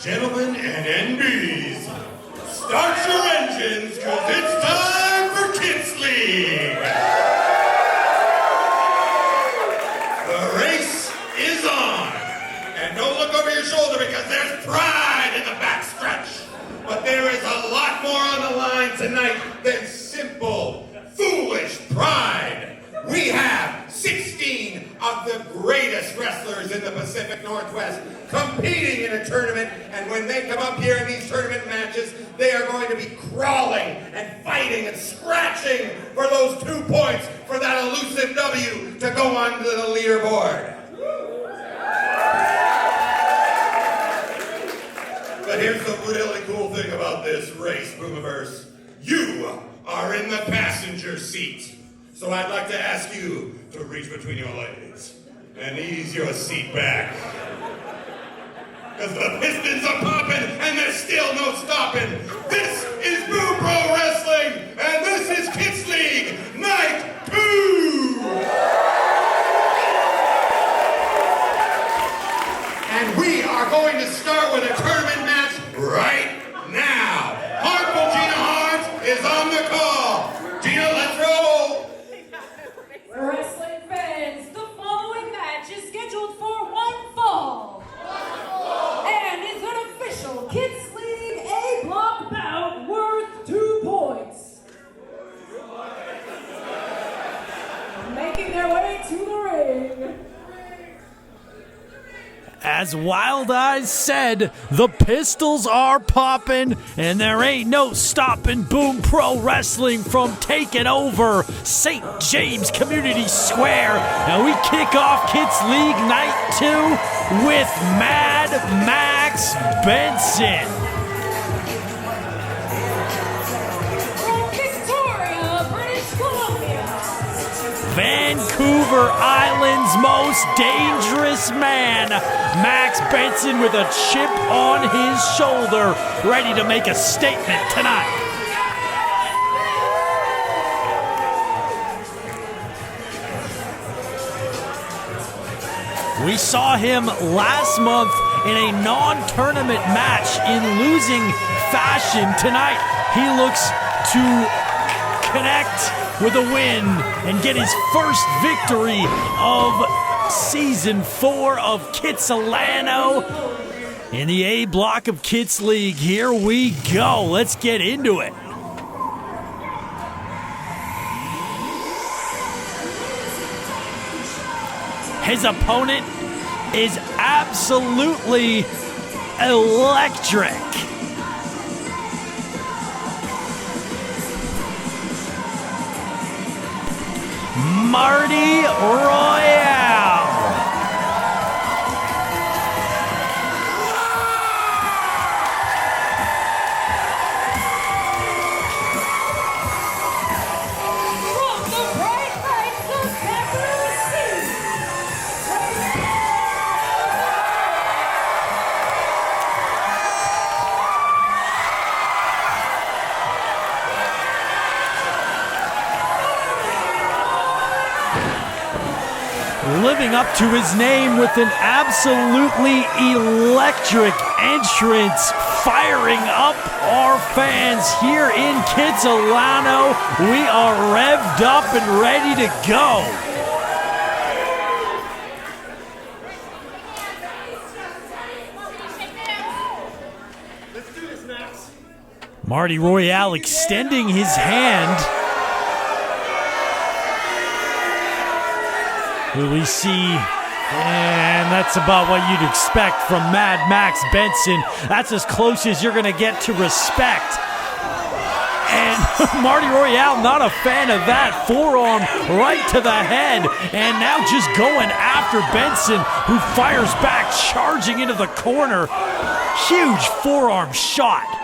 Gentlemen and NBs, start your engines, because it's time for Kids League! The race is on! And don't look over your shoulder because there's pride in the backstretch! But there is a lot more on the line tonight than simple, foolish pride! We have 16 of the greatest wrestlers in the Pacific Northwest competing in a tournament, and when they come up here in these tournament matches, they are going to be crawling and fighting and scratching for those 2 points for that elusive W to go onto the leaderboard. But here's the really cool thing about this race, Boomiverse. You are in the passenger seat. So I'd like to ask you to reach between your legs and ease your seat back. Because the pistons are popping and there's still no stopping. This is Boom Pro Wrestling and this is Kids League Night 2! And we are going to start with a tournament match right now. Harmful Gina Hart is on the call. Gina, let's roll. Wrestling fans, the following match is scheduled for one fall. And is an official Kids League A block bout worth 2 points. Making their way to the ring. As Wild Eyes said, the pistols are popping, and there ain't no stopping Boom Pro Wrestling from taking over St. James Community Square. And we kick off Kids League Night 2 with Mad Max Benson. From Victoria, British Columbia. Vancouver Island's most dangerous man, Max Benson, with a chip on his shoulder, ready to make a statement tonight. We saw him last month in a non-tournament match in losing fashion. Tonight, he looks to connect with a win and get his first victory of Season 4 of Kitsilano in the A block of Kids League. Here we go. Let's get into it. His opponent is absolutely electric. Marty Royale. From the bright lights of capital C. Living up to his name with an absolutely electric entrance, firing up our fans here in Kitsilano. We are revved up and ready to go. Let's do this, Max. Marty Royale extending his hand. Will we see? And that's about what you'd expect from Mad Max Benson. That's as close as you're going to get to respect. And Marty Royale, not a fan of that. Forearm right to the head. And now just going after Benson, who fires back, charging into the corner. Huge forearm shot.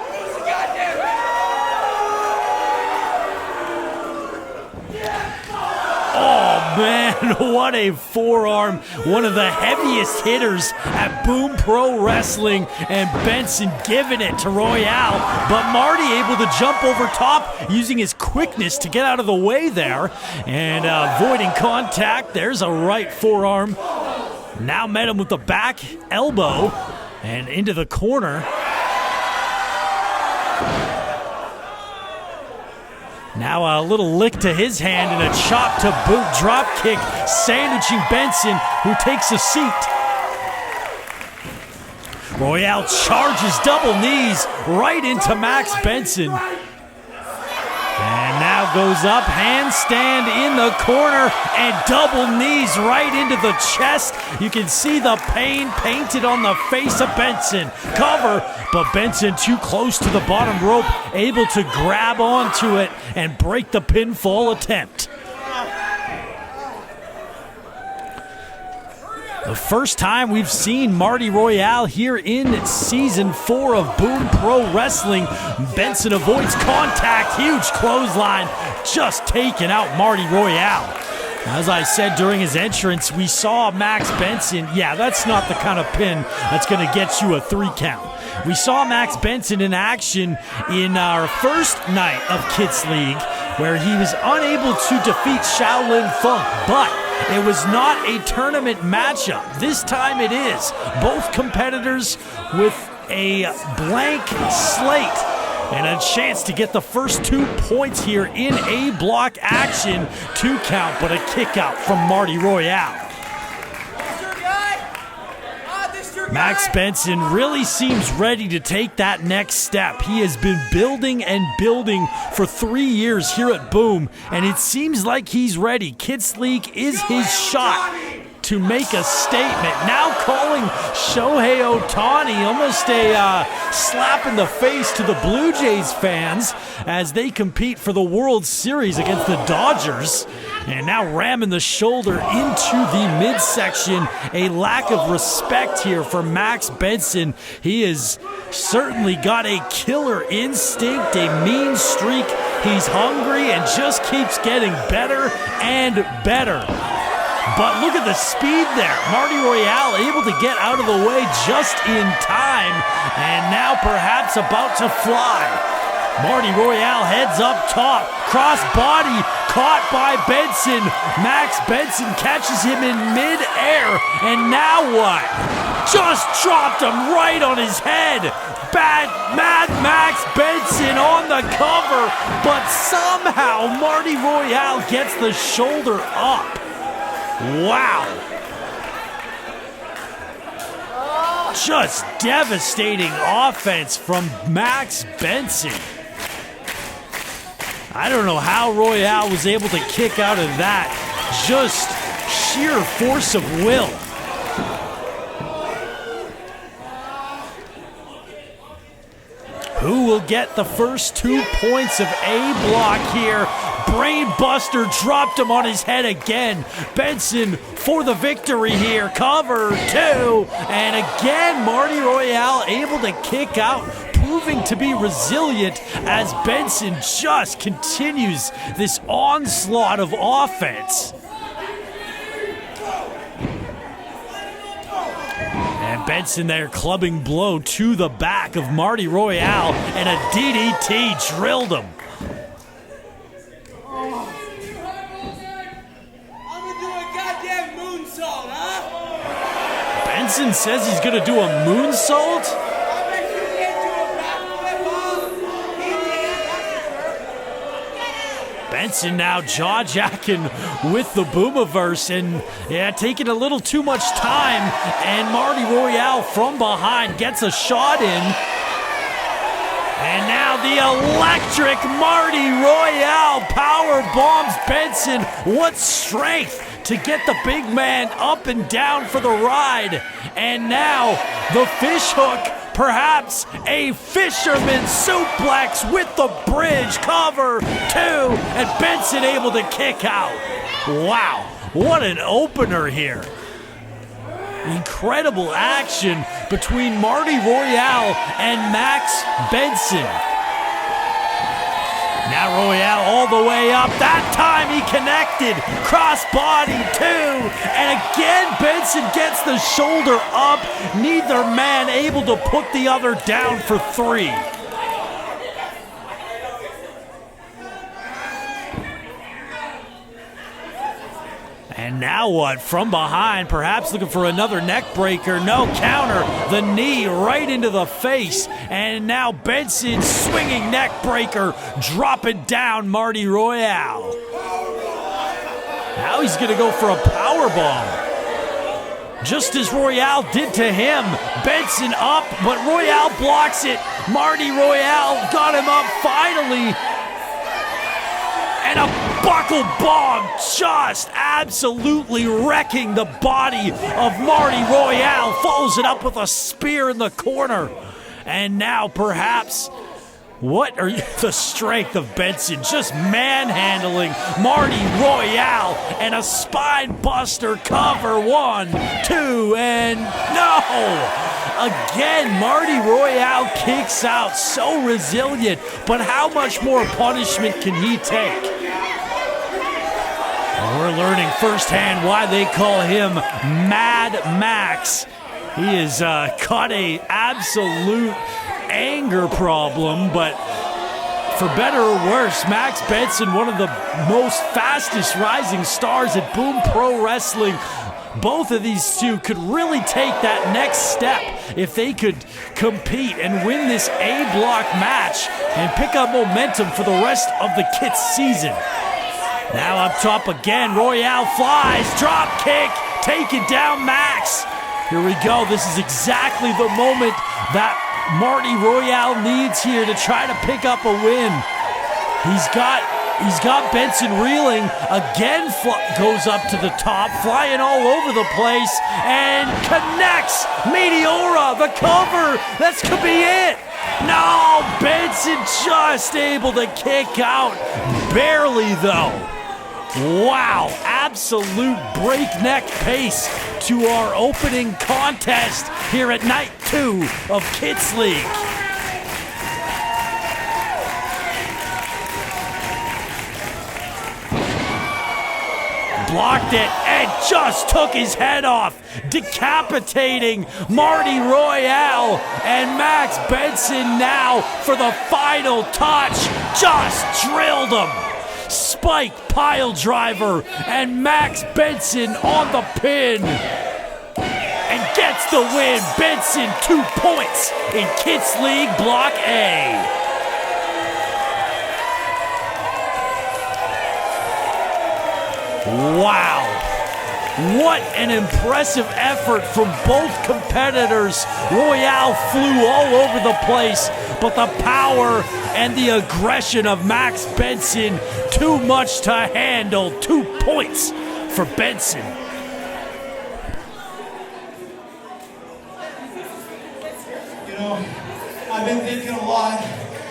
Oh man, what a forearm. One of the heaviest hitters at Boom Pro Wrestling, and Benson giving it to Royale, but Marty able to jump over top using his quickness to get out of the way there, and avoiding contact. There's a right forearm. Now met him with the back elbow, And into the corner. Now a little lick to his hand and a chop to boot, drop kick, sandwiching Benson, who takes a seat. Royale charges double knees right into Max Benson. And now goes up, handstand in the corner, and double knees right into the chest. You can see the pain painted on the face of Benson. Cover, but Benson too close to the bottom rope, able to grab onto it and break the pinfall attempt. The first time we've seen Marty Royale here in Season 4 of Boom Pro Wrestling. Benson avoids contact, huge clothesline, just taking out Marty Royale. As I said during his entrance, we saw Max Benson. Yeah, that's not the kind of pin that's going to get you a 3 count. We saw Max Benson in action in our first night of Kids League, where he was unable to defeat Shaolin Funk, but it was not a tournament matchup. This time it is. Both competitors with a blank slate and a chance to get the first 2 points here in A block action. 2 count, but a kick out from Marty Royale. Max Benson really seems ready to take that next step. He has been building and building for 3 years here at Boom, and it seems like he's ready. Kids League is his shot to make a statement. Now calling Shohei Ohtani almost a slap in the face to the Blue Jays fans as they compete for the World Series against the Dodgers. And now ramming the shoulder into the midsection. A lack of respect here for Max Benson. He has certainly got a killer instinct, a mean streak. He's hungry and just keeps getting better and better. But look at the speed there. Marty Royale able to get out of the way just in time. And now perhaps about to fly. Marty Royale heads up top. Cross body caught by Benson. Max Benson catches him in midair. And now what? Just dropped him right on his head. Mad Max Benson on the cover. But somehow Marty Royale gets the shoulder up. Wow. Just devastating offense from Max Benson. I don't know how Royale was able to kick out of that. Just sheer force of will. Who will get the first 2 points of A block here? Brain Buster dropped him on his head again. Benson for the victory here. Cover 2. And again, Marty Royale able to kick out, proving to be resilient as Benson just continues this onslaught of offense. And Benson there clubbing blow to the back of Marty Royale, and a DDT drilled him. Benson says he's going to do a moonsault? Benson now jaw-jacking with the Boomiverse and taking a little too much time. And Marty Royale from behind gets a shot in. And now the electric Marty Royale power bombs Benson. What strength to get the big man up and down for the ride. And now the fish hook, perhaps a fisherman suplex with the bridge. Cover 2, and Benson able to kick out. Wow, what an opener here. Incredible action between Marty Royale and Max Benson. Now Royale all the way up. That time he connected. Crossbody 2. And again Benson gets the shoulder up. Neither man able to put the other down for 3. And And now what? From behind, perhaps looking for another neck breaker. No, counter. The knee right into the face. And now Benson swinging neck breaker, dropping down Marty Royale. Now he's going to go for a power bomb. Just as Royale did to him. Benson up, but Royale blocks it. Marty Royale got him up finally. And a buckle bomb just absolutely wrecking the body of Marty Royale. Follows it up with a spear in the corner. And now perhaps, what are the strength of Benson just manhandling Marty Royale and a spine buster cover. 1, 2, and no! Again, Marty Royale kicks out, so resilient, but how much more punishment can he take? And we're learning firsthand why they call him Mad Max. He has caught a absolute anger problem, but for better or worse, Max Benson, one of the most fastest rising stars at Boom Pro Wrestling. Both of these two could really take that next step if they could compete and win this A-block match and pick up momentum for the rest of the Kits season. Now up top again, Royale flies, drop kick, taking down Max. Here we go, this is exactly the moment that Marty Royale needs here to try to pick up a win. He's got Benson reeling. Again goes up to the top, flying all over the place, and connects. Meteora, the cover. That could be it. No, Benson just able to kick out. Barely, though. Wow, absolute breakneck pace to our opening contest here at Night 2 of Kits League. Blocked it and just took his head off, decapitating Marty Royale. And Max Benson now for the final touch, just drilled him. Spike pile driver, and Max Benson on the pin. And gets the win. Benson 2 points in Kits League Block A. Wow. What an impressive effort from both competitors. Royale flew all over the place, but the power and the aggression of Max Benson, too much to handle. 2 points for Benson. You know, I've been thinking a lot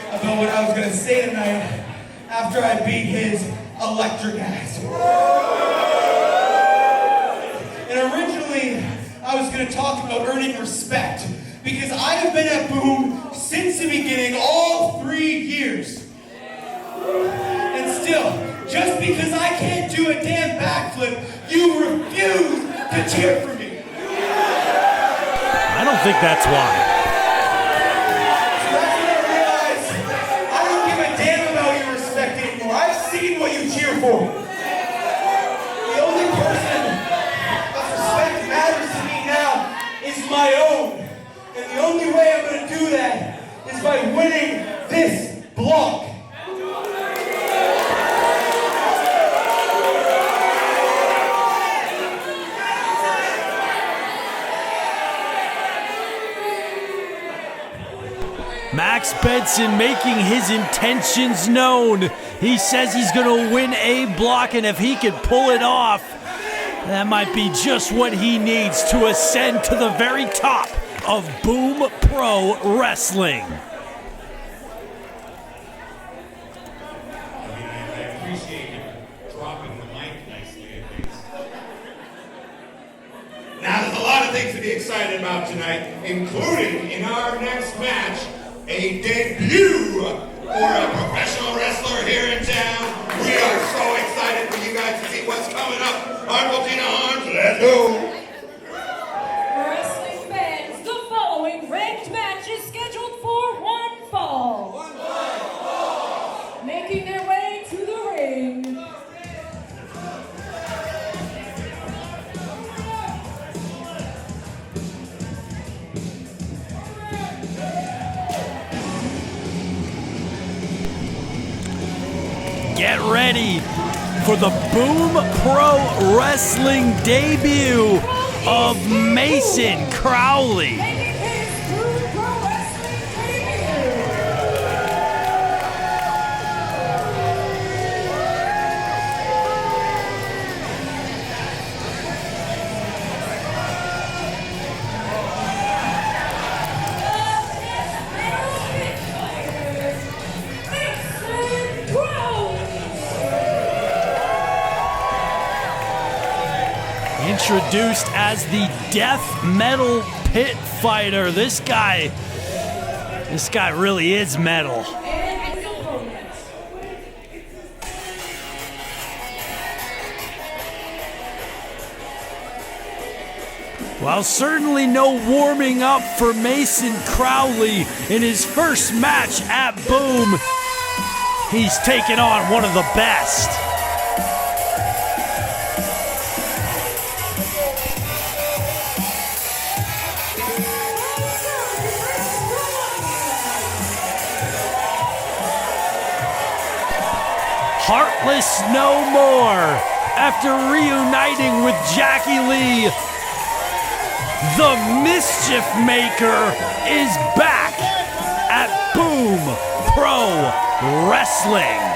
about what I was going to say tonight after I beat his electric ass. And originally, I was going to talk about earning respect, because I have been at Boom since the beginning, all 3 years. And still, just because I can't do a damn backflip, you refuse to cheer for me. I don't think that's why. So that's when I realized I don't give a damn about your respect anymore. I've seen what you cheer for. The only person that respect matters to me now is my own. And the only way I'm going to do that is by winning this block. Max Benson making his intentions known. He says he's going to win A block, and if he can pull it off, that might be just what he needs to ascend to the very top of Boom Pro Wrestling. I appreciate you dropping the mic nicely, at least. Now, there's a lot of things to be excited about tonight, including in our next match, a debut for a professional wrestler here in town. We are so excited for you guys to see what's coming up. Argentina Arms, let's go. Wrestling fans, the following ranked match is scheduled for one fall. Making their way to the ring. get ready for the Boom Pro Wrestling debut of Mason Crowley. Introduced as the death metal pit fighter. This guy really is metal. Well, certainly no warming up for Mason Crowley in his first match at Boom. He's taken on one of the best. Heartless no more. After reuniting with Jackie Lee, the Mischief Maker is back at Boom Pro Wrestling.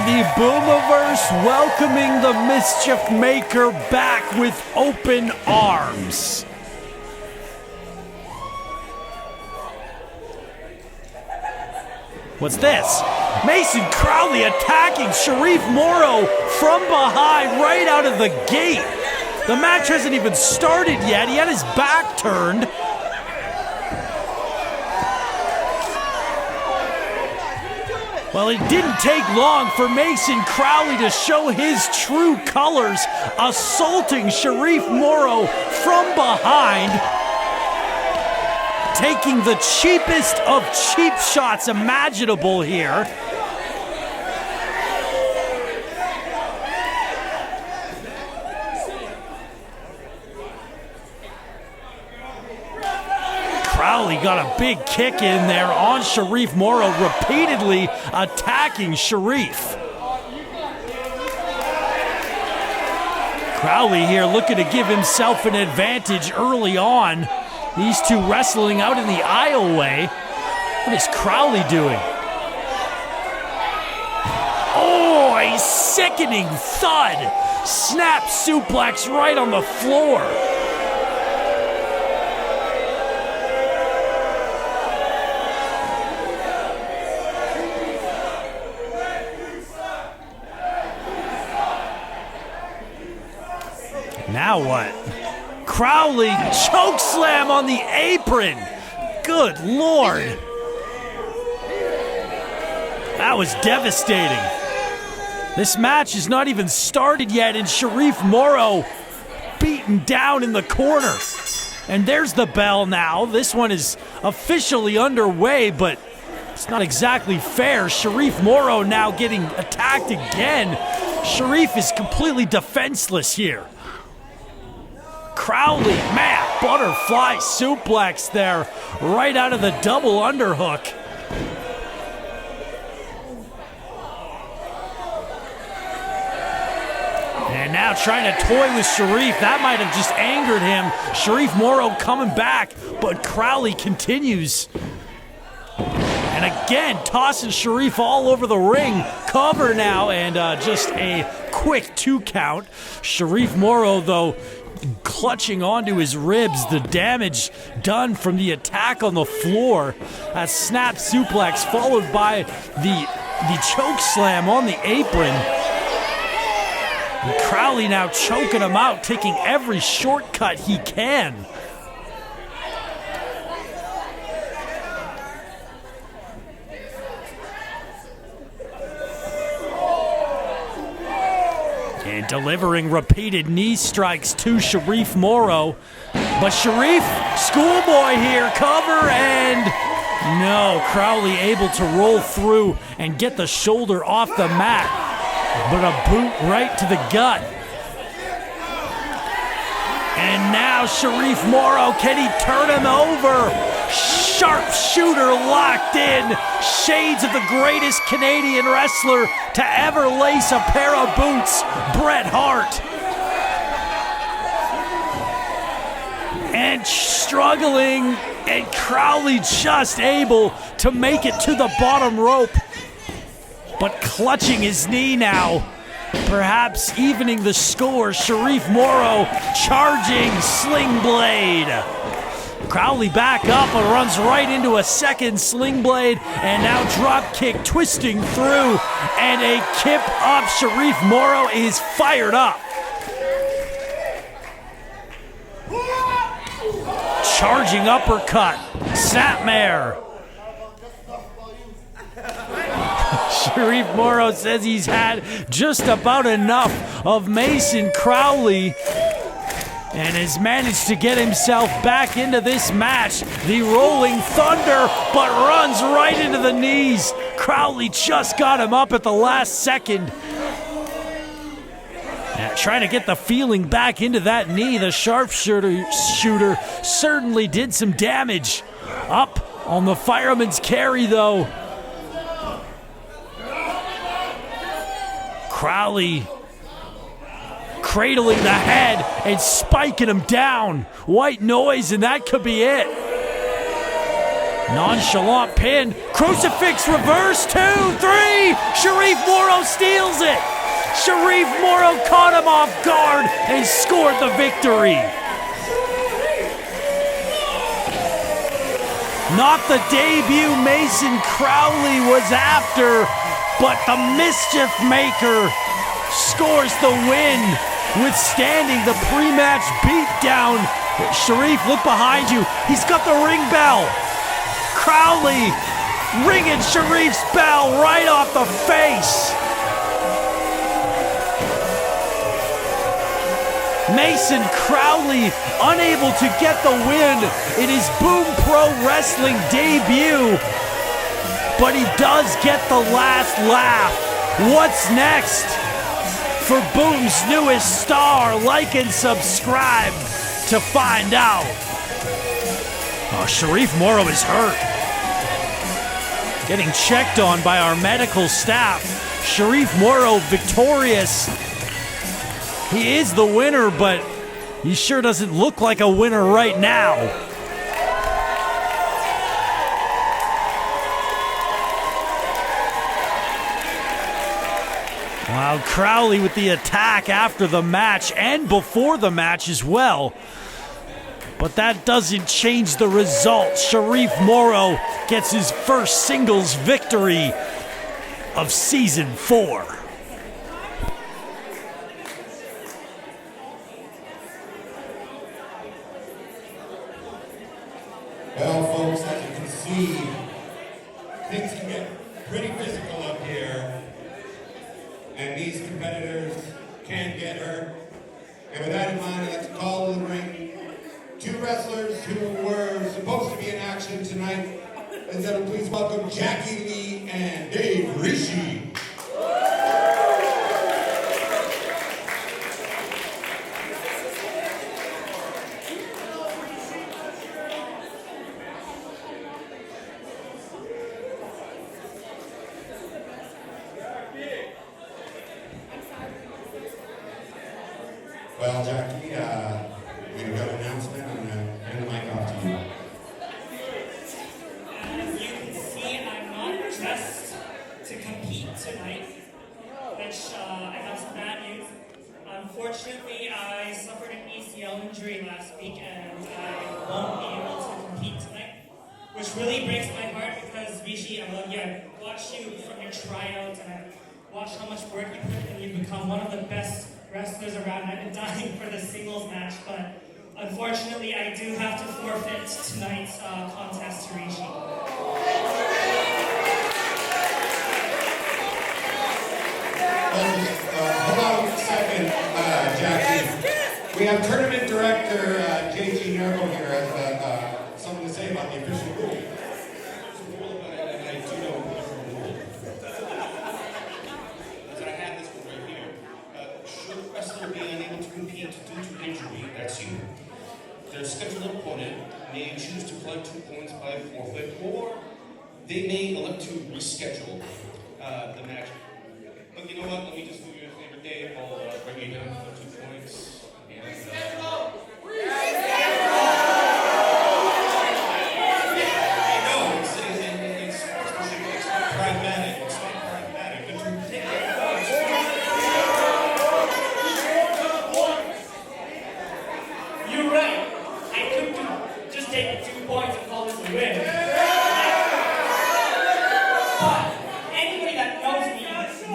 The Boomiverse welcoming the Mischief Maker back with open arms. What's this? Mason Crowley attacking Shareef Morrow from behind right out of the gate. The match hasn't even started yet. He had his back turned. Well, it didn't take long for Mason Crowley to show his true colors, assaulting Shareef Morrow from behind, taking the cheapest of cheap shots imaginable here. Crowley got a big kick in there on Shareef Morrow, repeatedly attacking Shareef. Crowley here looking to give himself an advantage early on. These two wrestling out in the aisleway. What is Crowley doing? Oh, a sickening thud. Snap suplex right on the floor. Now what? Crowley choke slam on the apron. Good Lord. That was devastating. This match is not even started yet, and Shareef Morrow beaten down in the corner. And there's the bell now. This one is officially underway, but it's not exactly fair. Shareef Morrow now getting attacked again. Shareef is completely defenseless here. Crowley, man, butterfly suplex there, right out of the double underhook. And now trying to toy with Shareef. That might have just angered him. Shareef Morrow coming back, but Crowley continues. And again, tossing Shareef all over the ring. Cover now, and just a quick 2 count. Shareef Morrow, though, clutching onto his ribs. The damage done from the attack on the floor. A snap suplex followed by the choke slam on the apron. And Crowley now choking him out, taking every shortcut he can. And delivering repeated knee strikes to Shareef Morrow. But Shareef, schoolboy here, cover, and no. Crowley able to roll through and get the shoulder off the mat, but a boot right to the gut. And now Shareef Morrow, can he turn him over? Sharpshooter locked in. Shades of the greatest Canadian wrestler to ever lace a pair of boots, Bret Hart. And struggling, and Crowley just able to make it to the bottom rope. But clutching his knee now, perhaps evening the score. Shareef Morrow charging Sling Blade. Crowley back up and runs right into a second Sling Blade, and now drop kick twisting through, and a kip up. Shareef Morrow is fired up. Charging uppercut, snapmare. Shareef Morrow says he's had just about enough of Mason Crowley and has managed to get himself back into this match. The Rolling Thunder, but runs right into the knees. Crowley just got him up at the last second. Trying to get the feeling back into that knee. The sharpshooter certainly did some damage. Up on the fireman's carry, though. Crowley cradling the head and spiking him down. White noise, and that could be it. Nonchalant pin. Crucifix reverse. 2, 3. Shareef Morrow steals it. Shareef Morrow caught him off guard and scored the victory. Not the debut Mason Crowley was after, but the Mischief Maker scores the win, withstanding the pre-match beatdown. Shareef, look behind you. He's got the ring bell. Crowley ringing Shareef's bell right off the face. Mason Crowley unable to get the win in his Boom Pro Wrestling debut, but he does get the last laugh. What's next for Boom's newest star? Like and subscribe to find out. Oh, Shareef Morrow is hurt. Getting checked on by our medical staff. Shareef Morrow victorious. He is the winner, but he sure doesn't look like a winner right now. Wow, Crowley with the attack after the match and before the match as well. But that doesn't change the result. Shareef Morrow gets his first singles victory of Season 4. Well, folks, as you can see, things can get pretty physical up here, and these competitors can get hurt. And with that in mind, I'd like to call to the ring two wrestlers who were supposed to be in action tonight. Let's please welcome Jackie Lee and Dave Rishi. Well, Jackie, we've got an announcement. I'm going to hand the mic off to you. As you can see, I'm not dressed to compete tonight, which I have some bad news. Unfortunately, I suffered an ACL injury last week, and I won't be able to compete tonight, which really breaks my heart because, Rishi, I love you. I watched you from your tryout, and I watched how much work you put in, and you've become one of the best wrestlers around. I've been dying for the singles match, but unfortunately I do have to forfeit tonight's contest to Reishi. Hold on a second, Jackie. We have tournament director Whether JG Nervo here has something to say about the official rule. And I do know the different rule. As I have this one right here. Should a wrestler be unable to compete due to injury, that's you, their scheduled opponent may choose to collect 2 points by forfeit, or they may elect to reschedule the match. But you know what? Let me just do you a favor, Dave. I'll bring you down for 2 points. You're right. I could just take the 2 points and call this a win. But anybody that knows me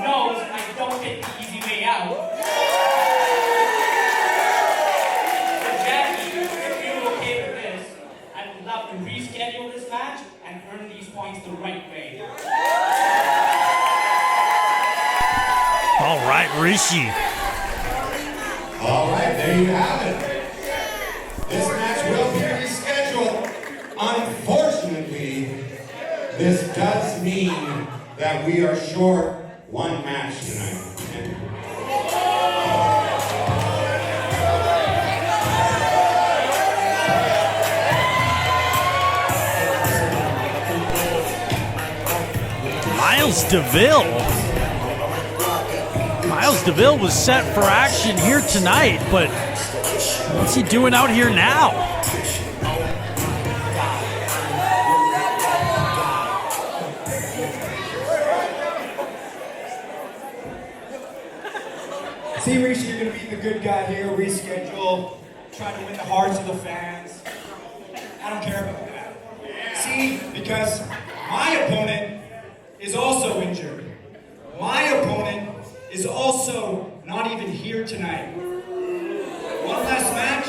knows I don't take the easy way out. So Jackie, if you're okay with this, I'd love to reschedule this match and earn these points the right way. All right, Rishi. All right, there you have it. This match will be rescheduled. Unfortunately, this does mean that we are short one match tonight. Miles Deville. Miles Deville was set for action here tonight, but what's he doing out here now? See, Rishi, you're going to be the good guy here, reschedule, trying to win the hearts of the fans. I don't care about that. See, because my opponent is also injured. My opponent is also not even here tonight. One last match?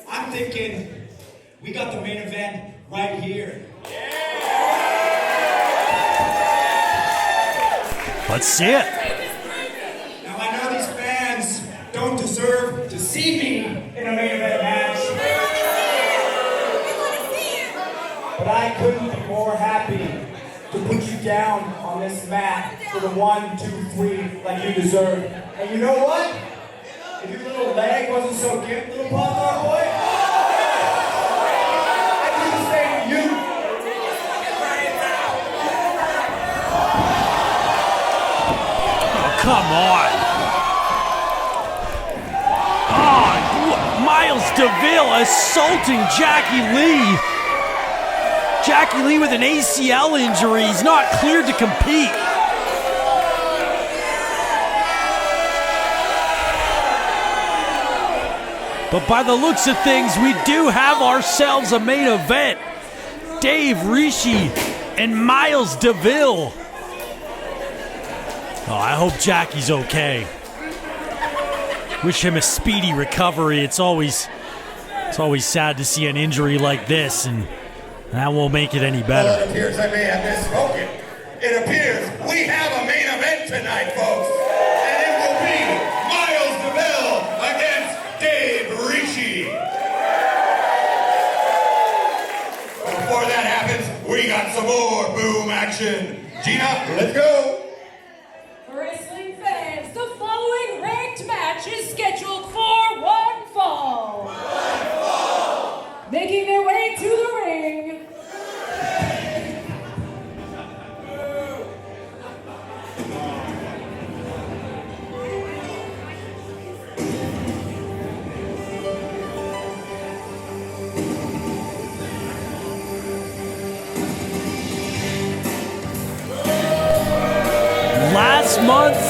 I'm thinking we got the main event right here. Let's see it. Now I know these fans don't deserve to see me in a main event match. But I couldn't be more happy to put you down on this mat for the 1, 2, 3 like you deserve. And you know what? If your little leg wasn't so good, little Poplar boy, I'd do the same to you. Oh, come on. Oh, Miles Deville assaulting Jackie Lee. Jackie Lee with an ACL injury. He's not cleared to compete. But by the looks of things, we do have ourselves a main event. Dave Rishi and Miles Deville. Oh, I hope Jackie's okay. Wish him a speedy recovery. It's always sad to see an injury like this, and that won't make it any better. Well, it appears I may have misspoken. It appears we have a main event tonight, folks. And it will be Miles Deville against Dave Rishi. But before that happens, we got some more boom action. Gina, let's go. Wrestling fans, the following ranked match is scheduled for one fall. Making their way to the ring. Last month,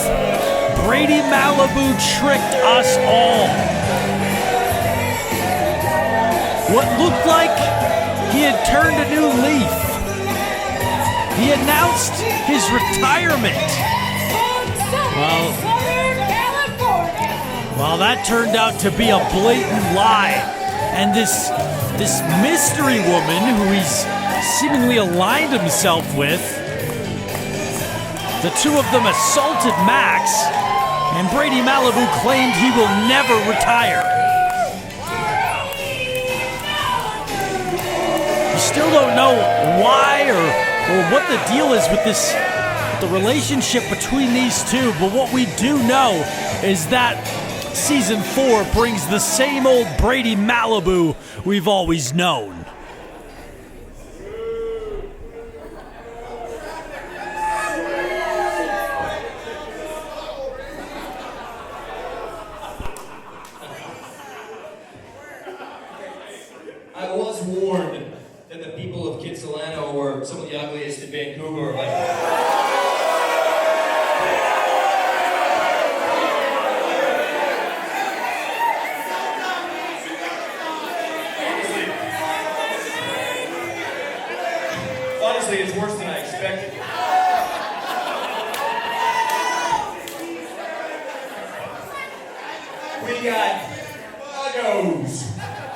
Brady Malibu tricked us all. What looked like he had turned a new leaf. He announced his retirement. Well, that turned out to be a blatant lie. And this mystery woman who he's seemingly aligned himself with, the two of them assaulted Max, and Brady Malibu claimed he will never retire. still don't know why or what the deal is with this, the relationship between these two, but what we do know is that Season 4 brings the same old Brady Malibu we've always known. I was warned that the people of Kitsilano were some of the ugliest in Vancouver. Honestly, it's worse than I expected. We got uggos.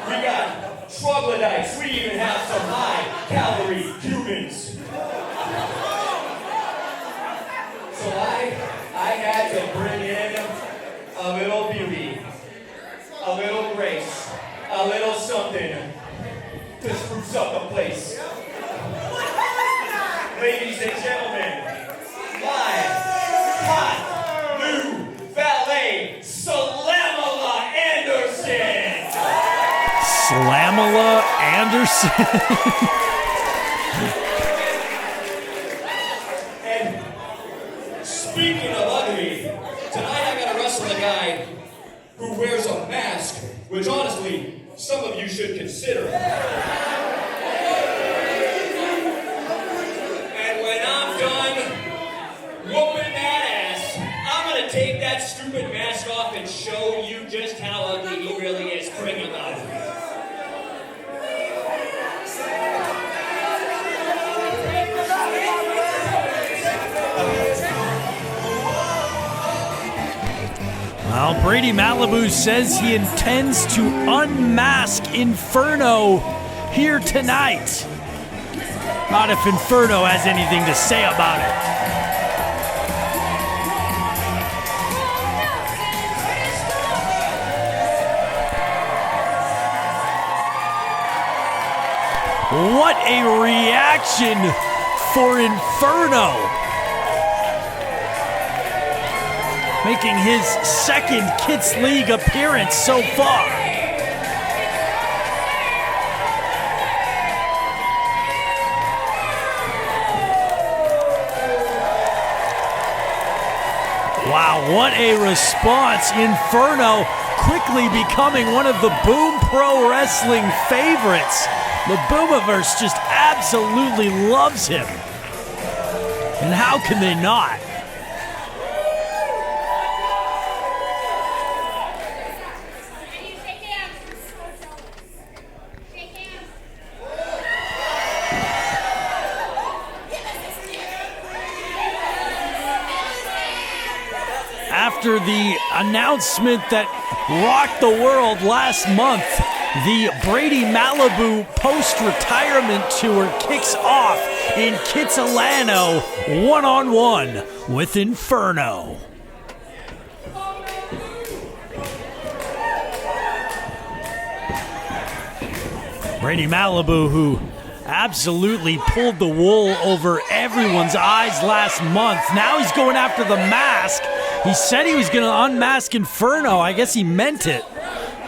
We got troglodytes. We even have some high-calorie Cubans. So I had to bring in a little beauty, a little grace, a little something to spruce up the place. Ladies and gentlemen, my hot new valet, Slamela Anderson. Slamela Anderson. And speaking of ugly, tonight I gotta wrestle a guy who wears a mask, which honestly, some of you should consider. Whooping that ass. I'm gonna take that stupid mask off and show you just how ugly he really is. Bring him out. Well, Brady Malibu says he intends to unmask Inferno here tonight. Not if Inferno has anything to say about it. What a reaction for Inferno. Making his second Kids League appearance so far. Wow, what a response. Inferno quickly becoming one of the Boom Pro Wrestling favorites. The Boomiverse just absolutely loves him. And how can they not? After the announcement that rocked the world last month, the Brady Malibu post-retirement tour kicks off in Kitsilano, one-on-one with Inferno. Brady Malibu, who absolutely pulled the wool over everyone's eyes last month. Now he's going after the mask. He said he was going to unmask Inferno. I guess he meant it.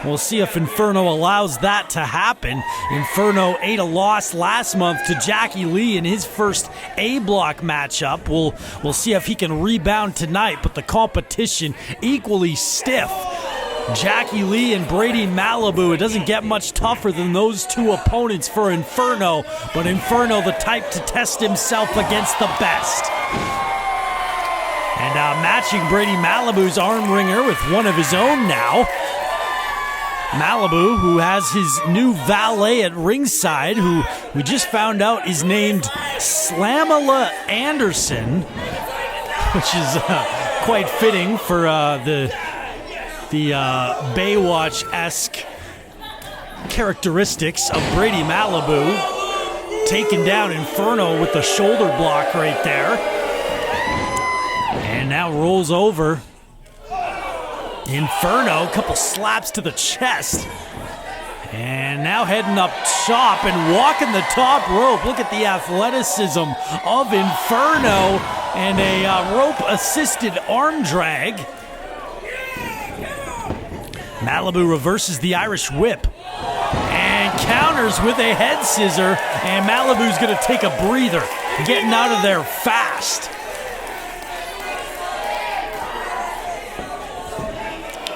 We'll see if Inferno allows that to happen. Inferno ate a loss last month to Jackie Lee in his first A-block matchup. We'll see if he can rebound tonight, but the competition equally stiff. Jackie Lee and Brady Malibu, it doesn't get much tougher than those two opponents for Inferno, but Inferno the type to test himself against the best. And matching Brady Malibu's arm wringer with one of his own now. Malibu, who has his new valet at ringside, who we just found out is named Slamela Anderson, which is quite fitting for the Baywatch-esque characteristics of Brady Malibu, taking down Inferno with the shoulder block right there, and now rolls over Inferno, a couple slaps to the chest. And now heading up top and walking the top rope. Look at the athleticism of Inferno and a rope-assisted arm drag. Malibu reverses the Irish whip and counters with a head scissor, and Malibu's going to take a breather, getting out of there fast.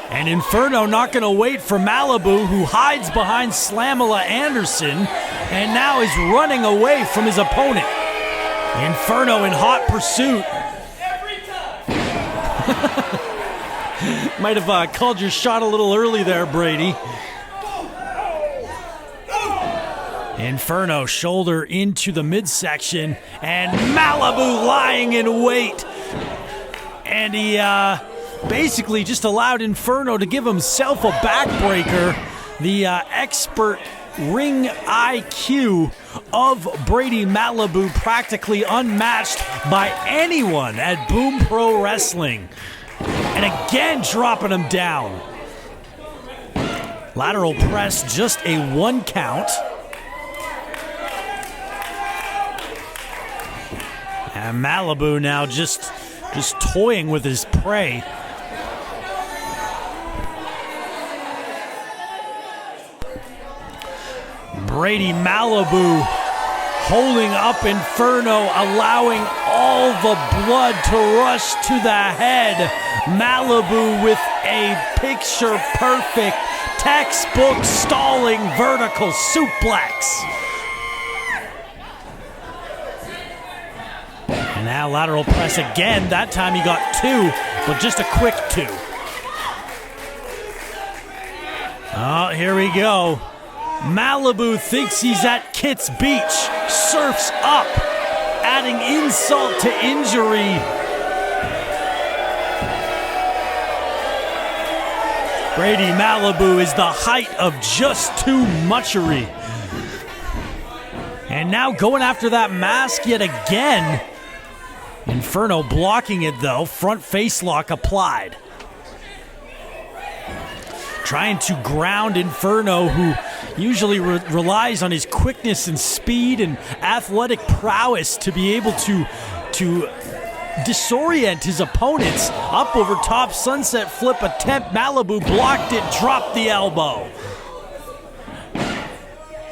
And Inferno not going to wait for Malibu, who hides behind Slamela Anderson and now is running away from his opponent. Inferno in hot pursuit. Might have called your shot a little early there, Brady. Inferno shoulder into the midsection, and Malibu lying in wait. And he basically just allowed Inferno to give himself a backbreaker. The expert ring IQ of Brady Malibu, practically unmatched by anyone at Boom Pro Wrestling. And again dropping him down. Lateral press, just a 1 count. And Malibu now just toying with his prey. Brady Malibu holding up Inferno, allowing all the blood to rush to the head. Malibu with a picture-perfect, textbook stalling vertical suplex. And now lateral press again. That time he got 2, but just a quick 2. Oh, here we go. Malibu thinks he's at Kitts Beach, surfs up, adding insult to injury. Brady Malibu is the height of just too muchery. And now going after that mask yet again. Inferno blocking it though, front face lock applied. Trying to ground Inferno, who usually relies on his quickness and speed and athletic prowess to be able to disorient his opponents. Up over top, sunset flip attempt. Malibu blocked it, dropped the elbow.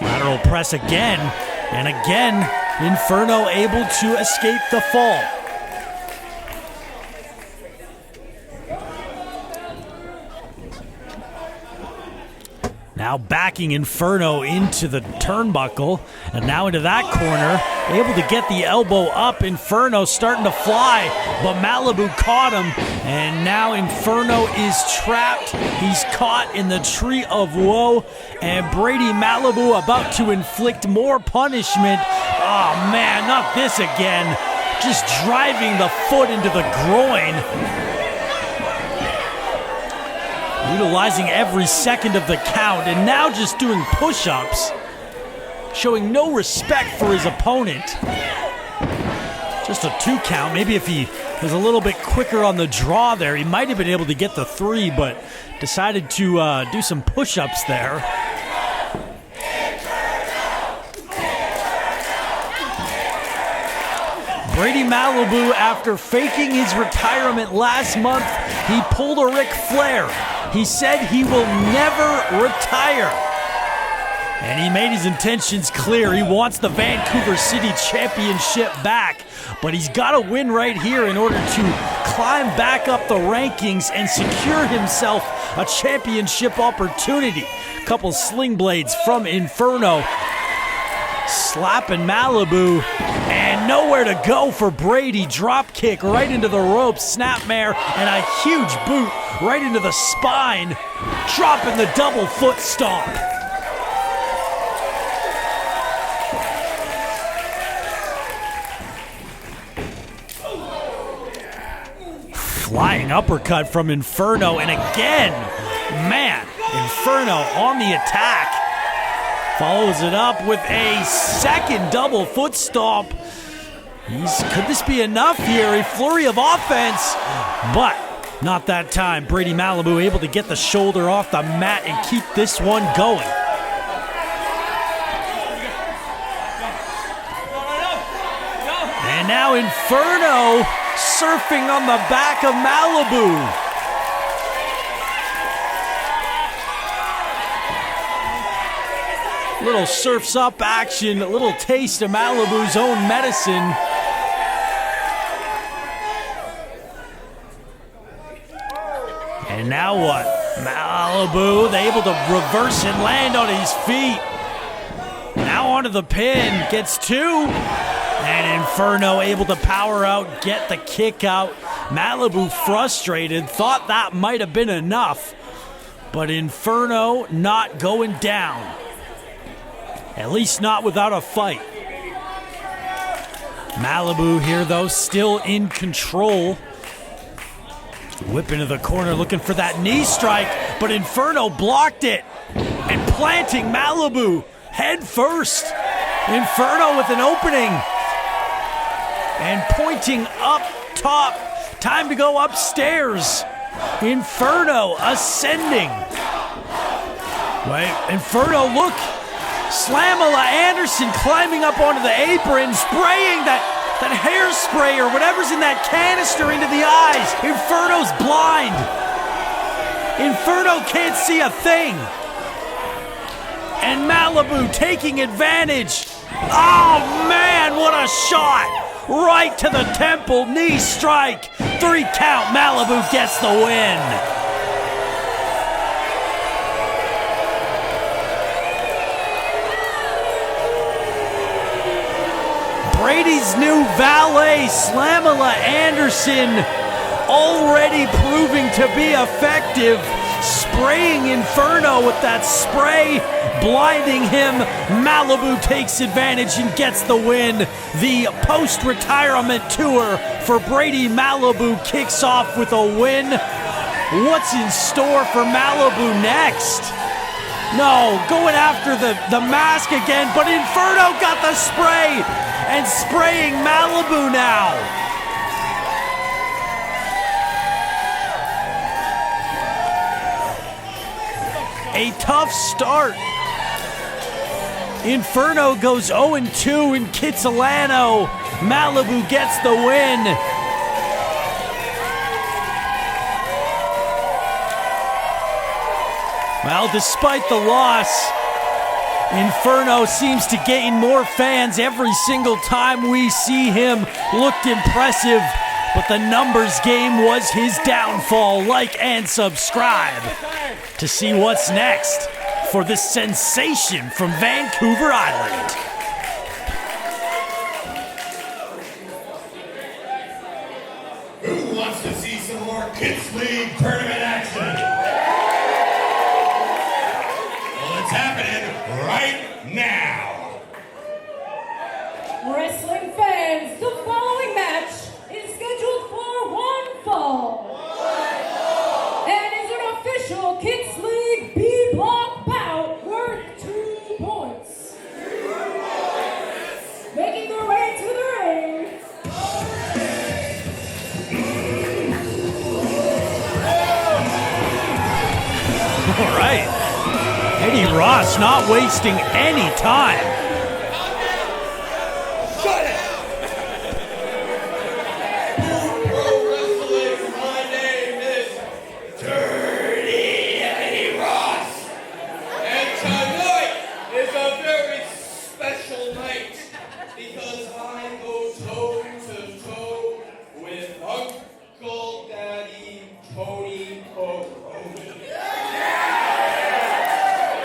Lateral press again, and again, Inferno able to escape the fall. Now backing Inferno into the turnbuckle, and now into that corner, able to get the elbow up. Inferno starting to fly, but Malibu caught him, and now Inferno is trapped. He's caught in the tree of woe, and Brady Malibu about to inflict more punishment. Oh man, not this again. Just driving the foot into the groin. Utilizing every second of the count, and now just doing push-ups, showing no respect for his opponent. Just a 2 count. Maybe if he was a little bit quicker on the draw there, he might have been able to get the 3, but decided to do some push-ups there. Brady Malibu, after faking his retirement last month, he pulled a Ric Flair. He said he will never retire. And he made his intentions clear. He wants the Vancouver City Championship back. But he's got to win right here in order to climb back up the rankings and secure himself a championship opportunity. Couple sling blades from Inferno. Slapping Malibu. And nowhere to go for Brady. Drop kick right into the ropes. Snapmare and a huge boot right into the spine. Dropping the double foot stomp. Flying uppercut from Inferno, and again, man, Inferno on the attack. Follows it up with a second double foot stomp. Could this be enough here? A flurry of offense, but not that time. Brady Malibu able to get the shoulder off the mat and keep this one going. And now Inferno surfing on the back of Malibu. Little surfs up action, a little taste of Malibu's own medicine. And now what? Malibu, they able to reverse and land on his feet. Now onto the pin, gets two. And Inferno able to power out, get the kick out. Malibu frustrated, thought that might have been enough. But Inferno not going down. At least not without a fight. Malibu here, though, still in control. Whip into the corner, looking for that knee strike, but Inferno blocked it. And planting Malibu head first. Inferno with an opening. And pointing up top. Time to go upstairs. Inferno ascending. Wait, Inferno, look. Slamela Anderson climbing up onto the apron, spraying that hairspray or whatever's in that canister into the eyes. Inferno's blind. Inferno can't see a thing. And Malibu taking advantage. Oh man, what a shot. Right to the temple, knee strike. 3 count, Malibu gets the win. Brady's new valet, Slamela Anderson, already proving to be effective, spraying Inferno with that spray, blinding him. Malibu takes advantage and gets the win. The post-retirement tour for Brady Malibu kicks off with a win. What's in store for Malibu next? No, going after the mask again, but Inferno got the spray and spraying Malibu now. A tough start. Inferno goes 0-2 in Kitsilano. Malibu gets the win. Well, despite the loss, Inferno seems to gain more fans every single time we see him. Looked impressive, but the numbers game was his downfall. Like and subscribe to see what's next for this sensation from Vancouver Island. Who wants to see some more Kids League tournament action? Well, it's happening right now. Wrestling fans, the following match is scheduled for one fall. And is an official Kids League B block bout worth 2 points. Making their way to the ring. All right. Eddy Ross not wasting any time. Shut it! Pro Wrestling, my name is Dirty Eddy Ross. And tonight is a very special night because I go toe-to-toe with Uncle Daddy Tony Baroni.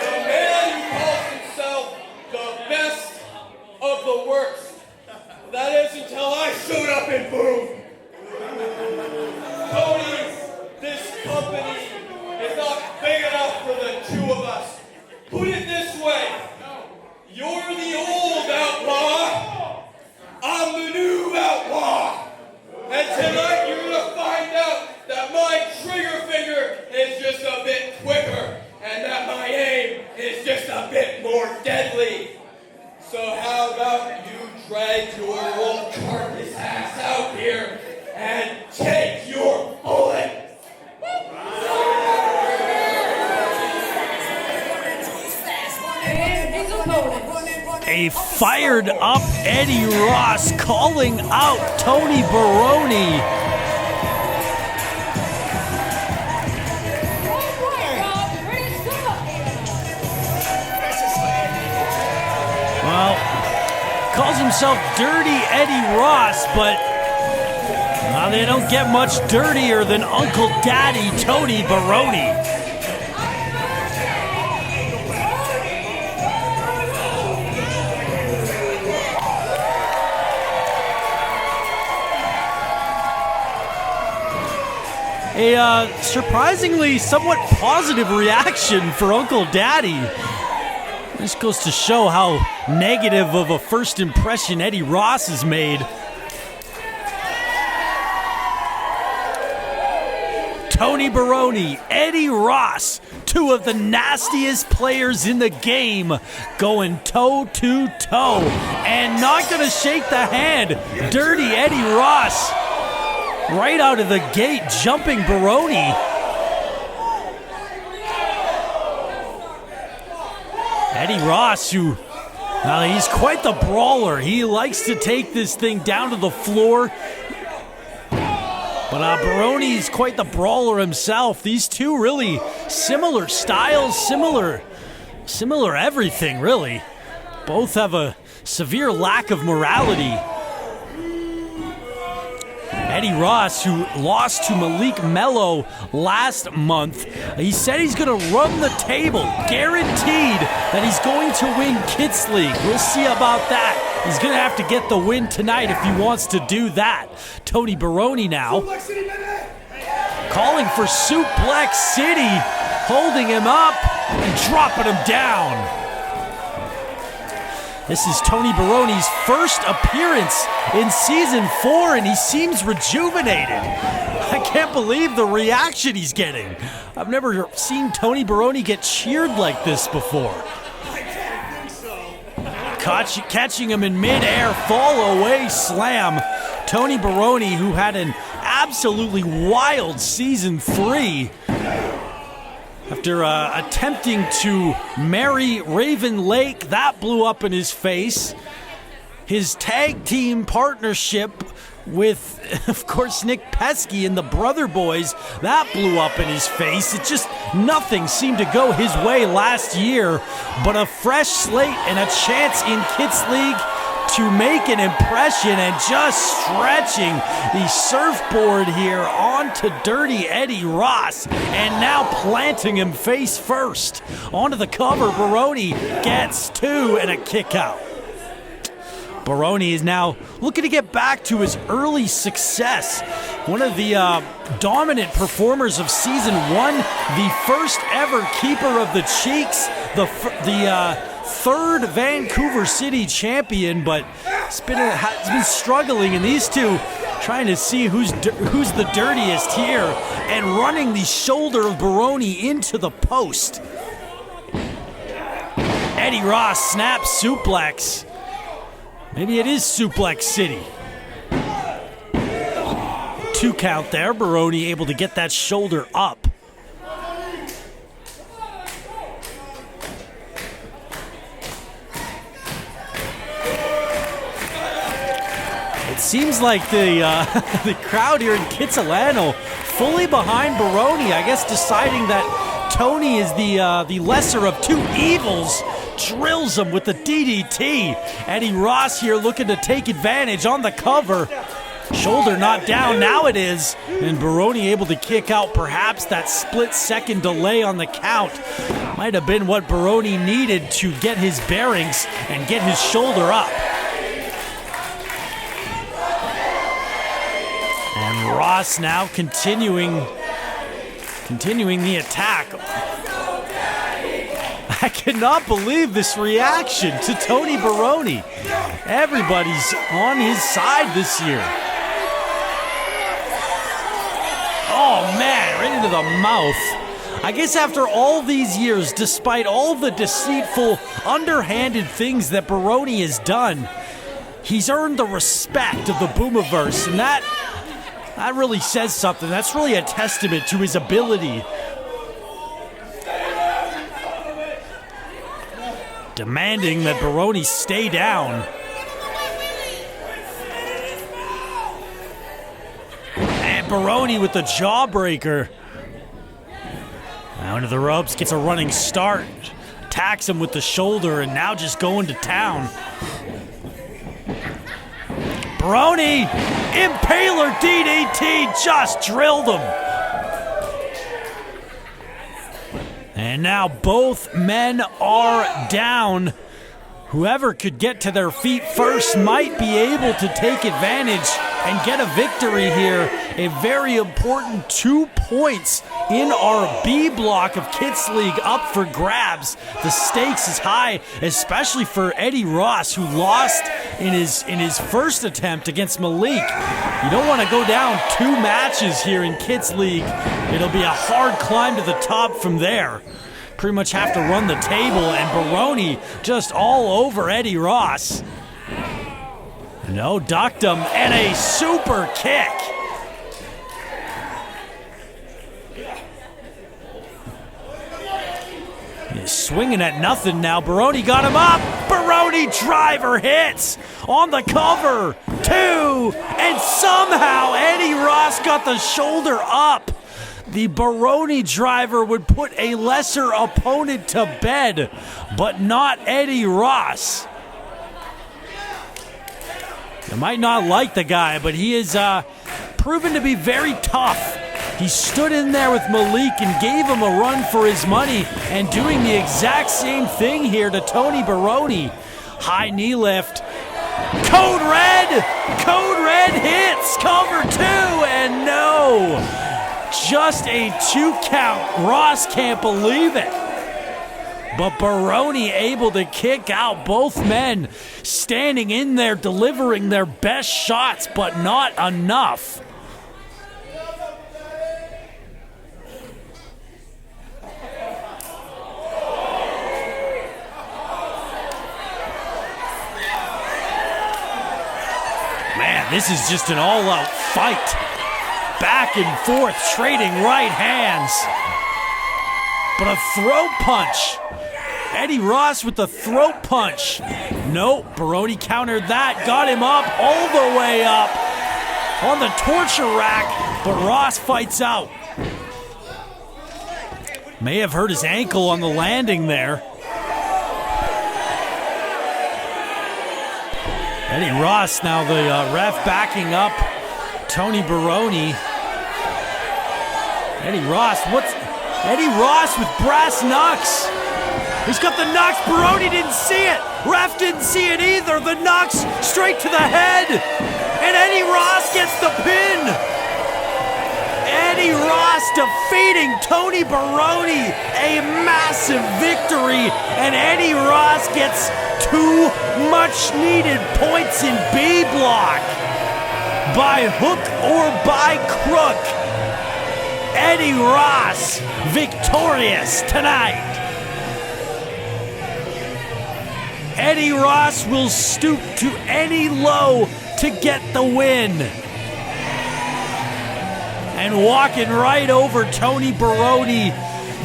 The man who calls himself the best of the worst. That is until I showed up and boom. Tony, this company is not big enough for the two of us. Put it this way. You're the old outlaw. I'm the new outlaw. And tonight you're going to find out that my trigger finger is just a bit quicker and that my aim is just a bit more deadly. So how about you drag your old carcass ass out here and take your bullet? And his opponent, A fired up Eddy Ross calling out Tony Baroni. Well, calls himself Dirty Eddy Ross, but they don't get much dirtier than Uncle Daddy Tony Baroni. A surprisingly somewhat positive reaction for Uncle Daddy. This goes to show how negative of a first impression Eddy Ross has made. Tony Baroni, Eddy Ross, two of the nastiest players in the game, going toe-to-toe. And not going to shake the hand. Dirty Eddy Ross, right out of the gate, jumping Baroni. Eddy Ross, who, he's quite the brawler. He likes to take this thing down to the floor. But Baroni's quite the brawler himself. These two really similar styles, similar everything, really. Both have a severe lack of morality. Eddy Ross, who lost to Malik Melo last month, he said he's going to run the table, guaranteed that he's going to win Kids League. We'll see about that. He's going to have to get the win tonight if he wants to do that. Tony Baroni now calling for Suplex City, holding him up and dropping him down. This is Tony Baroni's first appearance in Season 4, and he seems rejuvenated. I can't believe the reaction he's getting. I've never seen Tony Baroni get cheered like this before. Catching him in midair, fall away slam. Tony Baroni, who had an absolutely wild Season 3, after attempting to marry Raven Lake, that blew up in his face. His tag team partnership with, of course, Nick Pesky and the Brother Boys, that blew up in his face. It just, nothing seemed to go his way last year, but a fresh slate and a chance in Kids League to make an impression, and just stretching the surfboard here onto Dirty Eddy Ross, and now planting him face first. Onto the cover, Baroni gets two and a kick out. Baroni is now looking to get back to his early success. One of the dominant performers of Season 1, the first ever keeper of the cheeks, the third Vancouver City champion, but has been struggling, and these two trying to see who's the dirtiest here, and running the shoulder of Baroni into the post. Eddy Ross snaps suplex. Maybe it is Suplex City. 2 count there. Baroni able to get that shoulder up. It seems like the crowd here in Kitsilano fully behind Baroni. I guess deciding that Tony is the lesser of two evils. Drills him with the DDT. Eddy Ross here looking to take advantage on the cover. Shoulder not down, now it is. And Baroni able to kick out. Perhaps that split-second delay on the count might have been what Baroni needed to get his bearings and get his shoulder up. And Ross now continuing the attack. I cannot believe this reaction to Tony Baroni. Everybody's on his side this year. Oh man, right into the mouth. I guess after all these years, despite all the deceitful, underhanded things that Baroni has done, he's earned the respect of the Boomiverse, and that really says something. That's really a testament to his ability. demanding that Baroni stay down. And Baroni with the jawbreaker. Now into the ropes, gets a running start. Attacks him with the shoulder, and now just going to town. Baroni, Impaler DDT, just drilled him. And now both men are down. Whoever could get to their feet first might be able to take advantage and get a victory here. A very important 2 points in our B block of Kids League up for grabs. The stakes is high, especially for Eddy Ross, who lost in his first attempt against Malik. You don't want to go down 2 matches here in Kids League. It'll be a hard climb to the top from there. Pretty much have to run the table, and Baroni just all over Eddy Ross. No, ducked him, and a super kick. He's swinging at nothing now. Baroni got him up. Baroni driver hits on the cover. 2, and somehow Eddy Ross got the shoulder up. The Baroni driver would put a lesser opponent to bed, but not Eddy Ross. You might not like the guy, but he is proven to be very tough. He stood in there with Malik and gave him a run for his money, and doing the exact same thing here to Tony Baroni. High knee lift. Code Red hits, cover 2, and no. Just a 2 count. Ross can't believe it. But Baroni able to kick out both men, standing in there delivering their best shots, but not enough. Man, this is just an all-out fight. Back and forth, trading right hands. But a throat punch. Eddy Ross with the throat punch. Nope, Baroni countered that, got him up, all the way up on the torture rack, but Ross fights out. May have hurt his ankle on the landing there. Eddy Ross, now the ref backing up Tony Baroni. Eddy Ross with brass knucks. He's got the knucks. Baroni didn't see it. Ref didn't see it either. The knucks straight to the head. And Eddy Ross gets the pin. Eddy Ross defeating Tony Baroni. A massive victory. And Eddy Ross gets 2 much needed points in B block. By hook or by crook, Eddy Ross victorious tonight. Eddy Ross will stoop to any low to get the win. And walking right over Tony Baroni.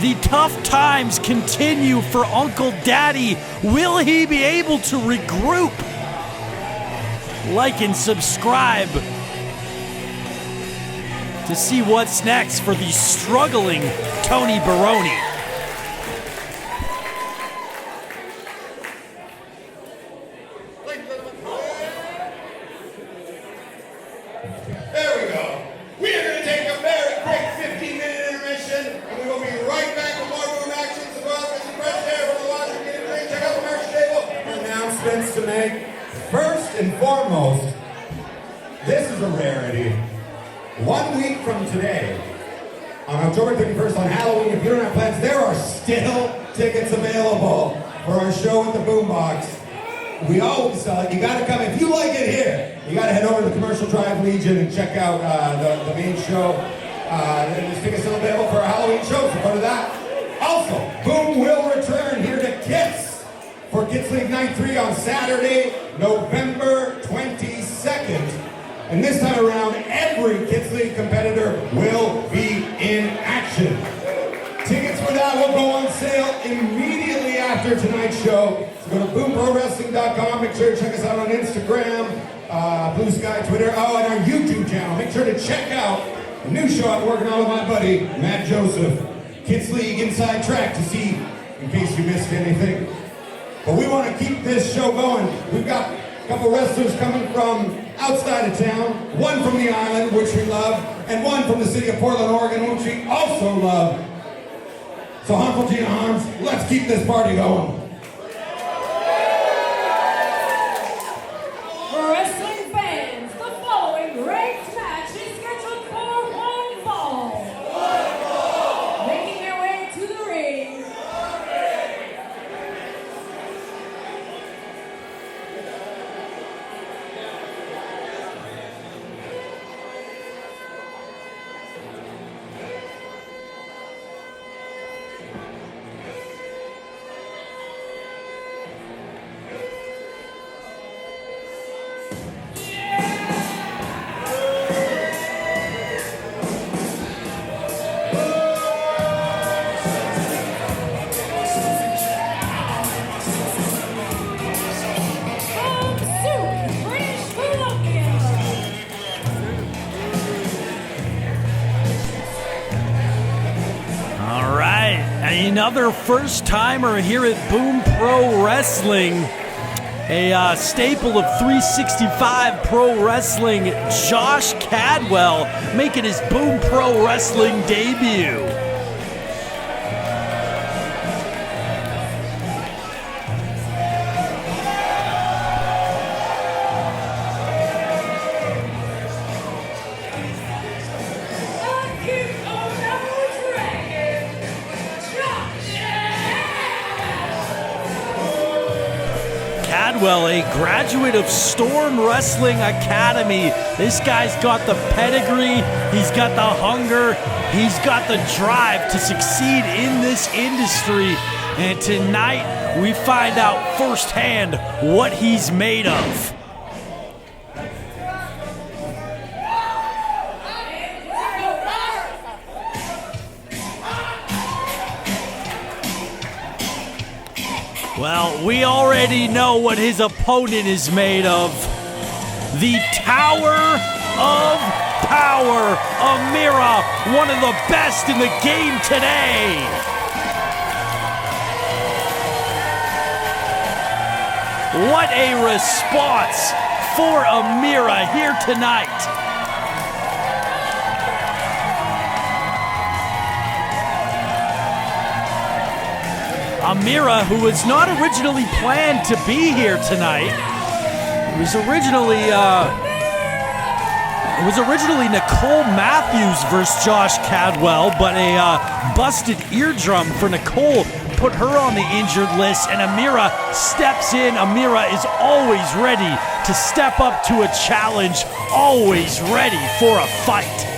The tough times continue for Uncle Daddy. Will he be able to regroup? Like and subscribe to see what's next for the struggling Tony Baroni. There we go. We are going to take a very quick 15-minute intermission, and we will be right back with more room actions as well as the press there for the Washington Green. Check out the merch table. Announcements to make. First and foremost, this is a rarity. 1 week from today, on October 31st on Halloween, if you don't have plans, there are still tickets available for our show at the Boombox. We always sell it. You got to come. If you like it here, you got to head over to the Commercial Drive Legion and check out the main show. There's tickets still available for our Halloween show, so go to that. Also, Boom will return here to Kiss for Kids League Night 3 on Saturday, November 22nd. And this time around, every Kids League competitor will be in action. Tickets for that will go on sale immediately after tonight's show. So BoomProWrestling.com. Make sure to check us out on Instagram, Blue Sky, Twitter, and our YouTube channel. Make sure to check out the new show I'm working on with my buddy, Matt Joseph. Kids League Inside Track to see in case you missed anything. But we want to keep this show going. We've got a couple wrestlers coming from outside of town, one from the island, which we love, and one from the city of Portland, Oregon, which we also love. So Harmful Gina Harms, let's keep this party going. For wrestling fans, the following ranked match is scheduled for one fall. Making their way to the ring. Another first-timer here at Boom Pro Wrestling. A staple of 365 Pro Wrestling, Josh Cadwell, making his Boom Pro Wrestling debut. Cadwell, a graduate of Storm Wrestling Academy. This guy's got the pedigree, he's got the hunger, he's got the drive to succeed in this industry. And tonight, we find out firsthand what he's made of. Well, we already know what his opponent is made of. The Tower of Power, Amira, one of the best in the game today. What a response for Amira here tonight. Amira, who was not originally planned to be here tonight, it was originally Nicole Matthews versus Josh Cadwell, but a busted eardrum for Nicole put her on the injured list, and Amira steps in. Amira is always ready to step up to a challenge, always ready for a fight.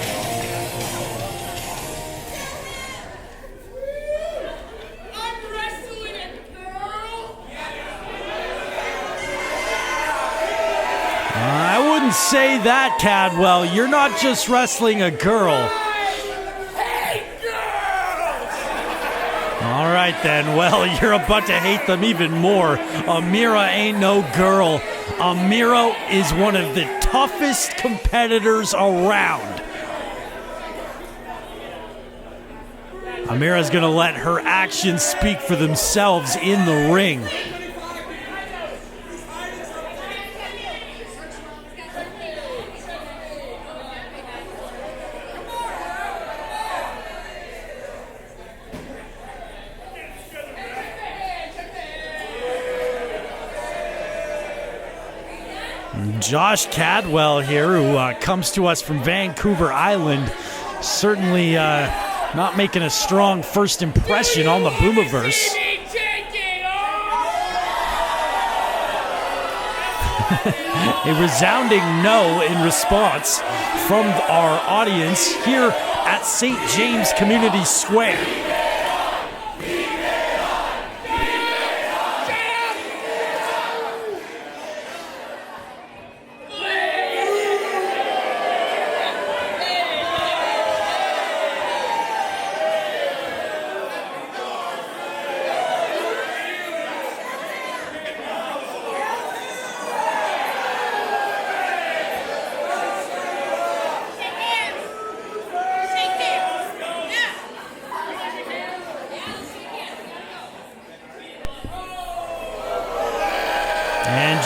Say that, Cadwell. You're not just wrestling a girl. All right, then. Well, you're about to hate them even more. Amira ain't no girl. Amira is one of the toughest competitors around. Amira's going to let her actions speak for themselves in the ring. Josh Cadwell here, who comes to us from Vancouver Island, certainly not making a strong first impression on the Boomiverse. A resounding no in response from our audience here at St. James Community Square.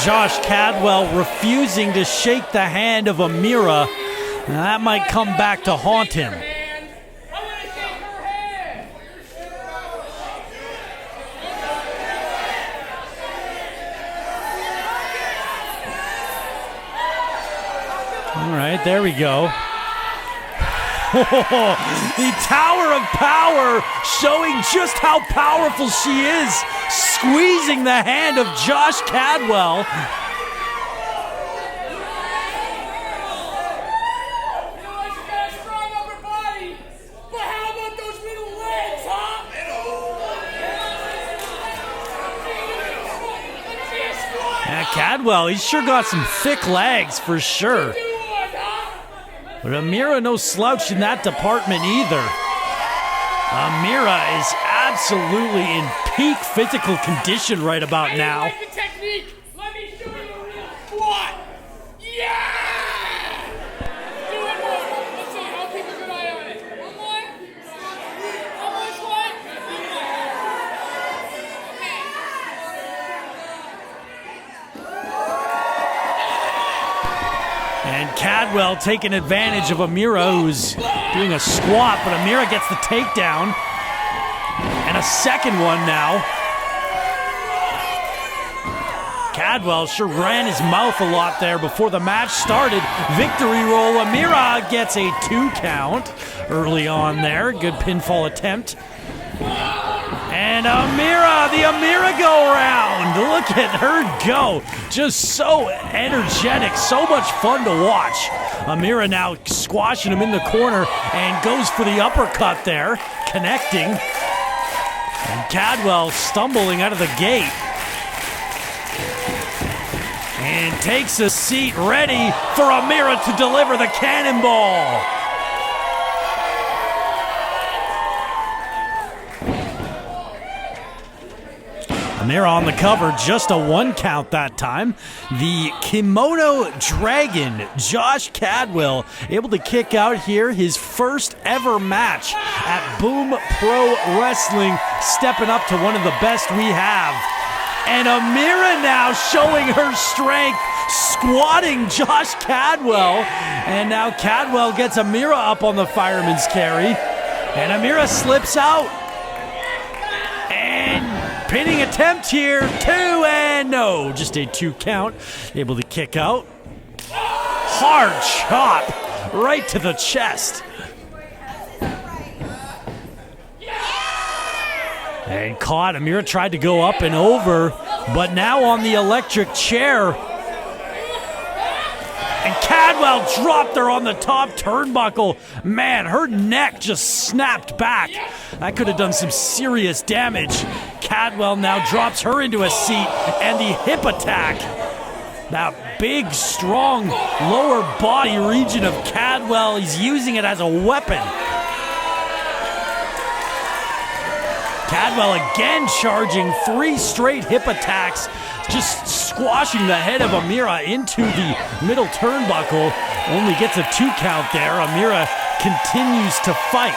Josh Cadwell refusing to shake the hand of Amira. That might come back to haunt him. All right, there we go. The Tower of Power showing just how powerful she is, squeezing the hand of Josh Cadwell. Cadwell, he's sure got some thick legs for sure. But Amira no slouch in that department either. Amira is absolutely in peak physical condition right about now. Let me show you the real squat. Yeah! Do it more. Let's see. I'll keep a good eye on it. One more. One more squat. And Cadwell taking advantage of Amira, who's doing a squat, but Amira gets the takedown. And a second one now. Cadwell sure ran his mouth a lot there before the match started. Victory roll. Amira gets a 2 count early on there. Good pinfall attempt. And Amira, the Amira go round. Look at her go. Just so energetic, so much fun to watch. Amira now squashing him in the corner and goes for the uppercut there, connecting. And Cadwell stumbling out of the gate. And takes a seat, ready for Amira to deliver the cannonball. Amira on the cover, just a 1 count that time. The Kimono Dragon, Josh Cadwell, able to kick out here his first ever match at Boom Pro Wrestling, stepping up to one of the best we have. And Amira now showing her strength, squatting Josh Cadwell. And now Cadwell gets Amira up on the fireman's carry. And Amira slips out. Pinning attempt here, 2 and no, just a 2 count. Able to kick out. Hard chop right to the chest. And caught. Amira tried to go up and over, but now on the electric chair. And Cadwell dropped her on the top turnbuckle. Man, her neck just snapped back. That could have done some serious damage. Cadwell now drops her into a seat, and the hip attack. That big, strong lower body region of Cadwell, he's using it as a weapon. Cadwell again charging 3 straight hip attacks, just squashing the head of Amira into the middle turnbuckle. Only gets a 2 count there. Amira continues to fight.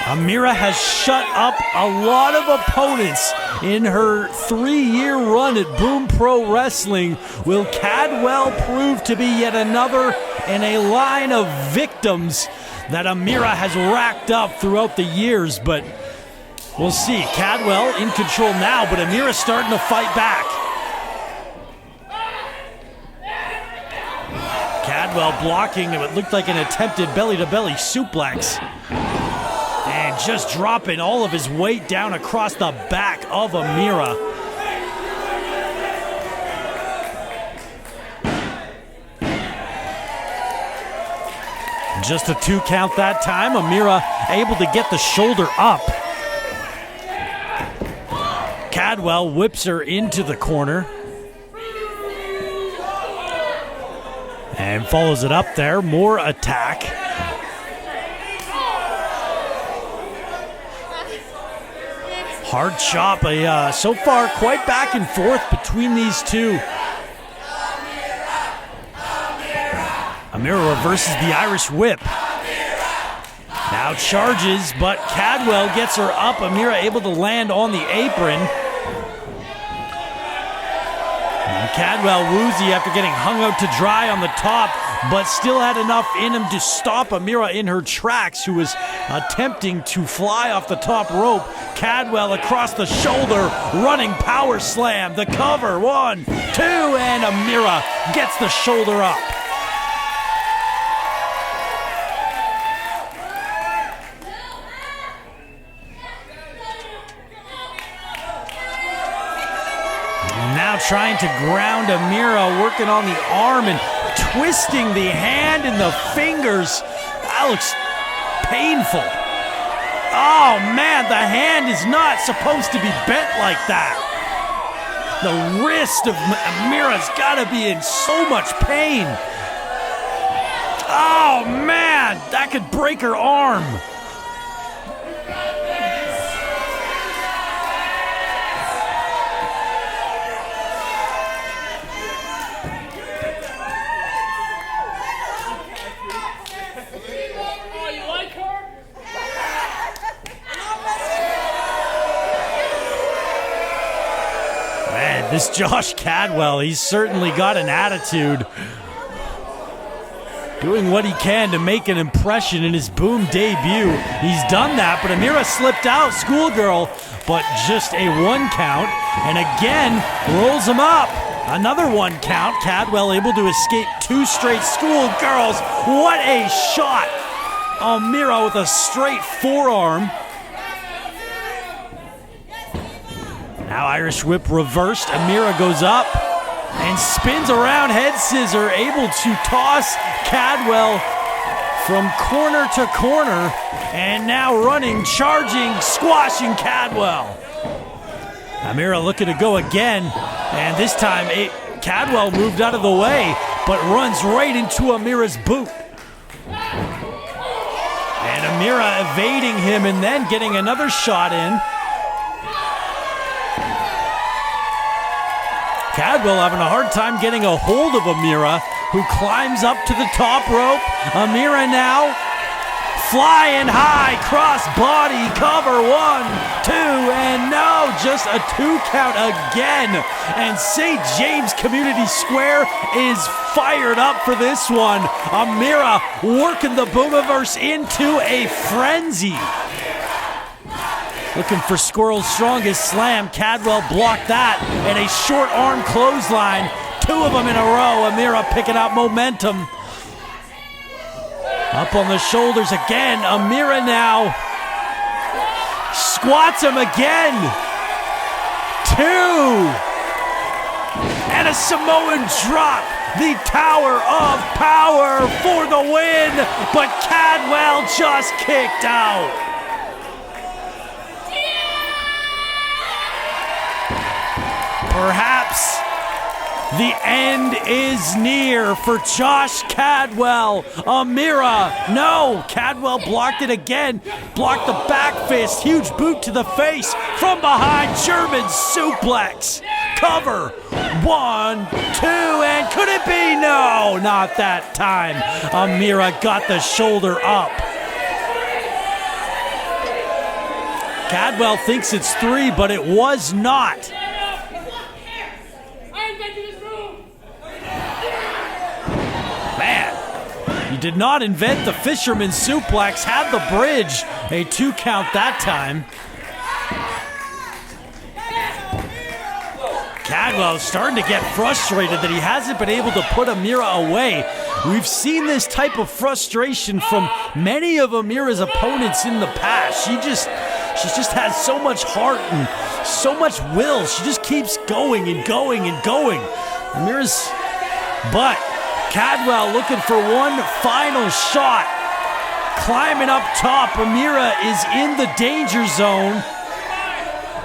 Amira has shut up a lot of opponents in her 3-year run at Boom Pro Wrestling. Will Cadwell prove to be yet another in a line of victims that Amira has racked up throughout the years? But we'll see. Cadwell in control now, but Amira starting to fight back. Cadwell blocking what looked like an attempted belly-to-belly suplex. And just dropping all of his weight down across the back of Amira. Just a 2 count that time. Amira able to get the shoulder up. Cadwell whips her into the corner. And follows it up there. More attack. Hard chop, so far quite back and forth between these two. Amira reverses the Irish whip. Now charges, but Cadwell gets her up. Amira able to land on the apron. And Cadwell woozy after getting hung out to dry on the top, but still had enough in him to stop Amira in her tracks, who was attempting to fly off the top rope. Cadwell across the shoulder, running power slam. The cover, 1, 2, and Amira gets the shoulder up. Now trying to ground Amira, working on the arm and twisting the hand and the fingers. That looks painful. Oh man, the hand is not supposed to be bent like that. The wrist of Amira's gotta be in so much pain. Oh man, that could break her arm. This Josh Cadwell, he's certainly got an attitude. Doing what he can to make an impression in his Boom debut. He's done that, but Amira slipped out, schoolgirl, but just a 1 count. And again, rolls him up. Another 1 count. Cadwell able to escape 2 straight schoolgirls. What a shot. Amira with a straight forearm. Now Irish whip reversed. Amira goes up and spins around, head scissor, able to toss Cadwell from corner to corner. And now running, charging, squashing Cadwell. Amira looking to go again. And this time Cadwell moved out of the way, but runs right into Amira's boot. And Amira evading him and then getting another shot in. Cadwell having a hard time getting a hold of Amira, who climbs up to the top rope. Amira now flying high, cross body, cover, 1, 2, and no, just a 2 count again. And St. James Community Square is fired up for this one. Amira working the Boomiverse into a frenzy. Looking for Squirrel's strongest slam. Cadwell blocked that, and a short arm clothesline. 2 of them in a row. Amira picking up momentum. Up on the shoulders again. Amira now squats him again. 2. And a Samoan drop. The Tower of Power for the win. But Cadwell just kicked out. Perhaps the end is near for Josh Cadwell. Amira, no, Cadwell blocked it again. Blocked the back fist, huge boot to the face. From behind, German suplex. Cover, 1, 2, and could it be? No, not that time. Amira got the shoulder up. Cadwell thinks it's 3, but it was not. Man, he did not invent the fisherman suplex, had the bridge. A 2 count that time. Cadwell starting to get frustrated that he hasn't been able to put Amira away. We've seen this type of frustration from many of Amira's opponents in the past. She just has so much heart and so much will. She just keeps going and going and going. But Cadwell looking for one final shot. Climbing up top, Amira is in the danger zone.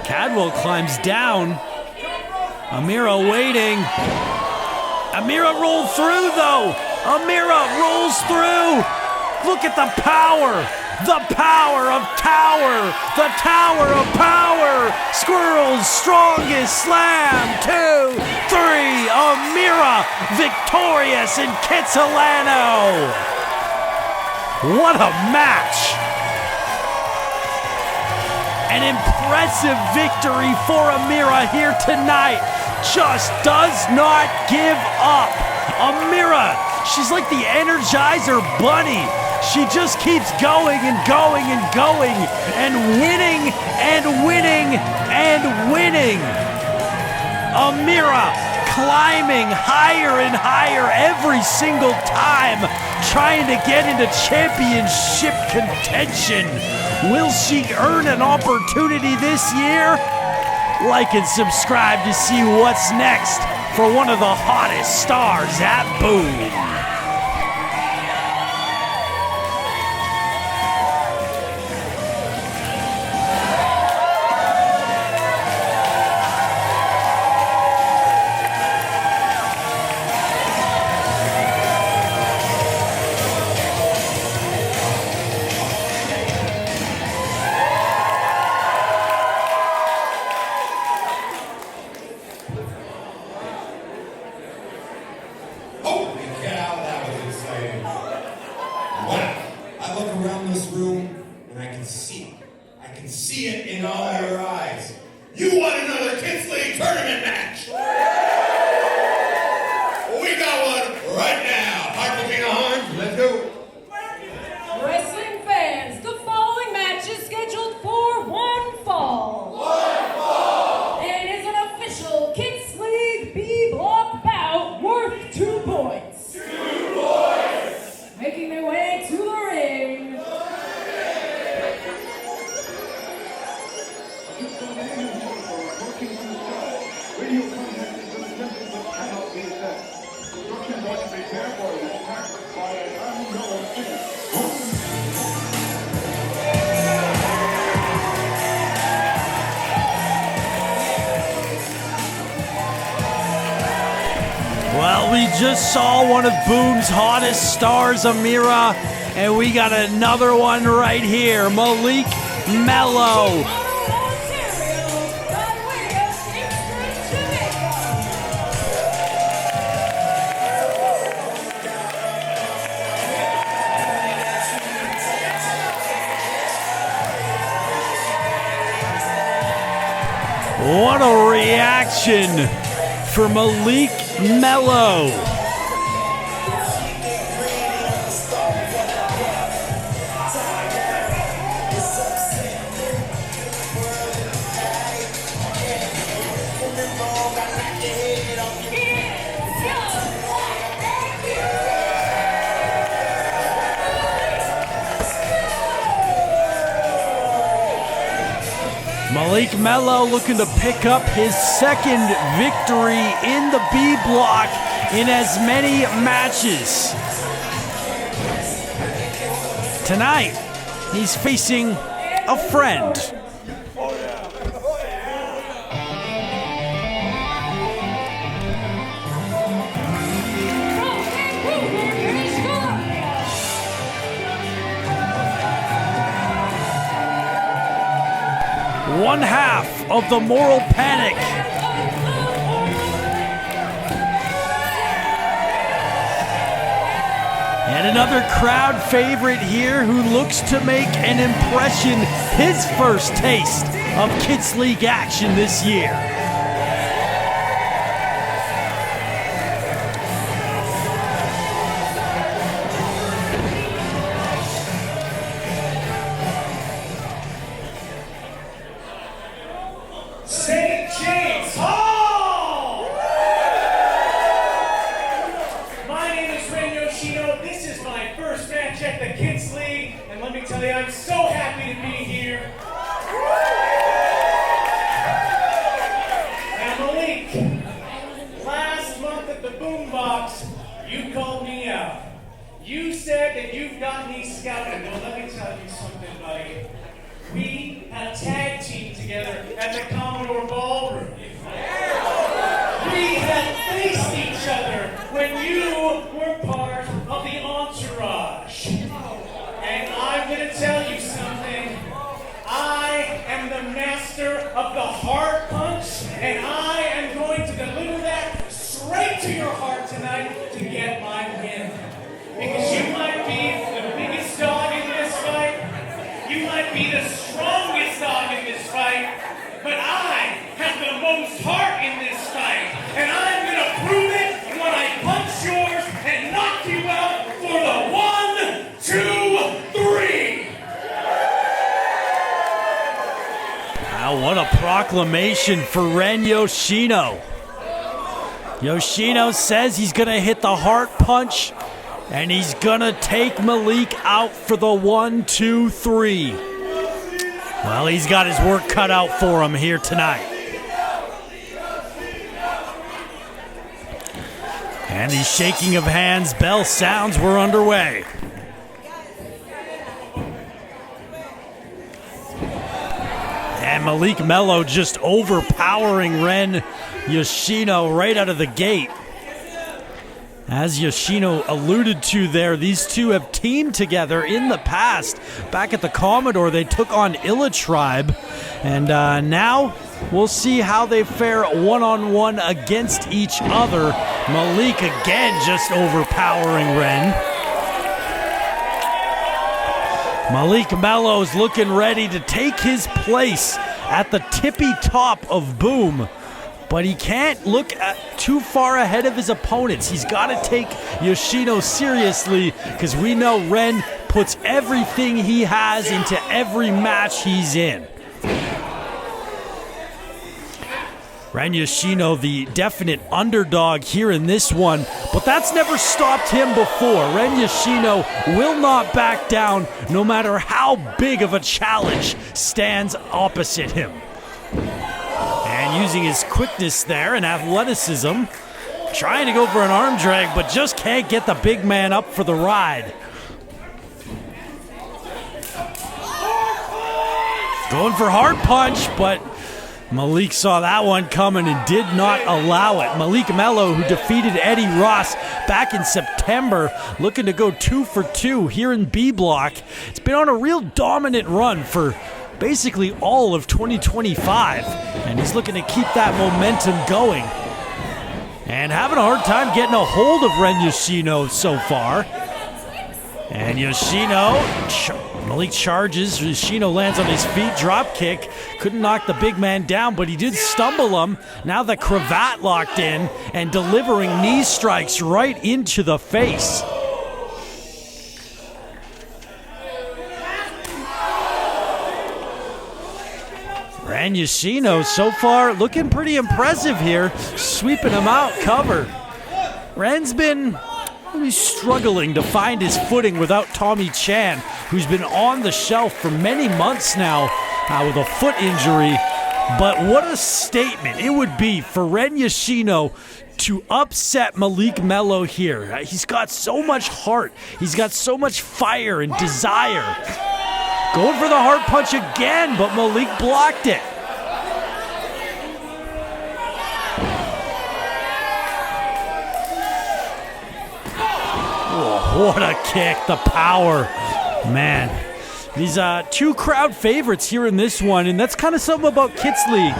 Cadwell climbs down. Amira waiting. Amira rolled through though. Amira rolls through. Look at the power. The power of Tower. The Tower of Power. Squirrel's strongest slam. 2, 3. Amira victorious in Kitsilano. What a match. An impressive victory for Amira here tonight. Just does not give up. Amira, she's like the Energizer Bunny. She just keeps going and going and going and winning and winning and winning. Amira climbing higher and higher every single time, trying to get into championship contention. Will she earn an opportunity this year? Like and subscribe to see what's next for one of the hottest stars at Boom. Holy cow, that was exciting. Wow. I look around this room and I can see it. I can see it in all your eyes. You want another Kids League tournament match? We got one right now. Michael Horn, let's go. Wrestling fans, the following match is scheduled for one fall. And is an official Kids League B block bout worth 2 points. 2 points! Making their way to the ring. Well, we just saw one of Boom's hottest stars, Amira, and we got another one right here, Malik Melo. What a reaction for Malik Melo. Malik Melo looking to pick up his second victory in the B block in as many matches. Tonight, he's facing a friend. One half of the Morrow Panic. And another crowd favorite here who looks to make an impression, his first taste of Kids League action this year. St. James Hall! My name is Yoshino. This is my first match at the Kids League, and let me tell you, I'm so happy to be here. Now, Malik, last month at the Boombox, you called me out. You said that you've got me scouted. Well, let me tell you something, buddy. We had a tag team together at the Commodore Ballroom. We had faced each other when you were part of the entourage. And I'm going to tell you something. I am the master of the heart punch, and I am going to deliver that straight to your heart tonight to get my win. Because you might be the biggest dog in this fight. You might be the strongest dog in this Now what a proclamation for Ren Yoshino. Yoshino says he's going to hit the heart punch, and he's going to take Malik out for the 1, 2, 3. Well, he's got his work cut out for him here tonight. And the shaking of hands, bell sounds, we're underway. And Malik Melo just overpowering Ren Yoshino right out of the gate. As Yoshino alluded to there, these two have teamed together in the past. Back at the Commodore, they took on Illa Tribe. And now we'll see how they fare one-on-one against each other. Malik again just overpowering Ren. Malik Melo's looking ready to take his place at the tippy top of Boom. But he can't look too far ahead of his opponents. He's got to take Yoshino seriously because we know Ren puts everything he has into every match he's in. Ren Yoshino, the definite underdog here in this one, but that's never stopped him before. Ren Yoshino will not back down no matter how big of a challenge stands opposite him. And using his quickness there and athleticism, trying to go for an arm drag, but just can't get the big man up for the ride. Going for hard punch, but Malik saw that one coming and did not allow it. Malik Melo, who defeated Eddy Ross back in September, looking to go 2 for 2 here in B Block. It's been on a real dominant run for basically all of 2025, and he's looking to keep that momentum going. And having a hard time getting a hold of Ren Yoshino so far. And Yoshino, Malik charges, Yoshino lands on his feet, drop kick. Couldn't knock the big man down, but he did stumble him. Now the cravat locked in and delivering knee strikes right into the face. Ren Yoshino so far looking pretty impressive here, sweeping him out, cover. Ren's been struggling to find his footing without Tommy Chan, who's been on the shelf for many months now with a foot injury. But what a statement it would be for Ren Yoshino to upset Malik Melo here. He's got so much heart. He's got so much fire and desire. Going for the hard punch again, but Malik blocked it. Oh, what a kick, the power. Man, these two crowd favorites here in this one, and that's kind of something about Kids League.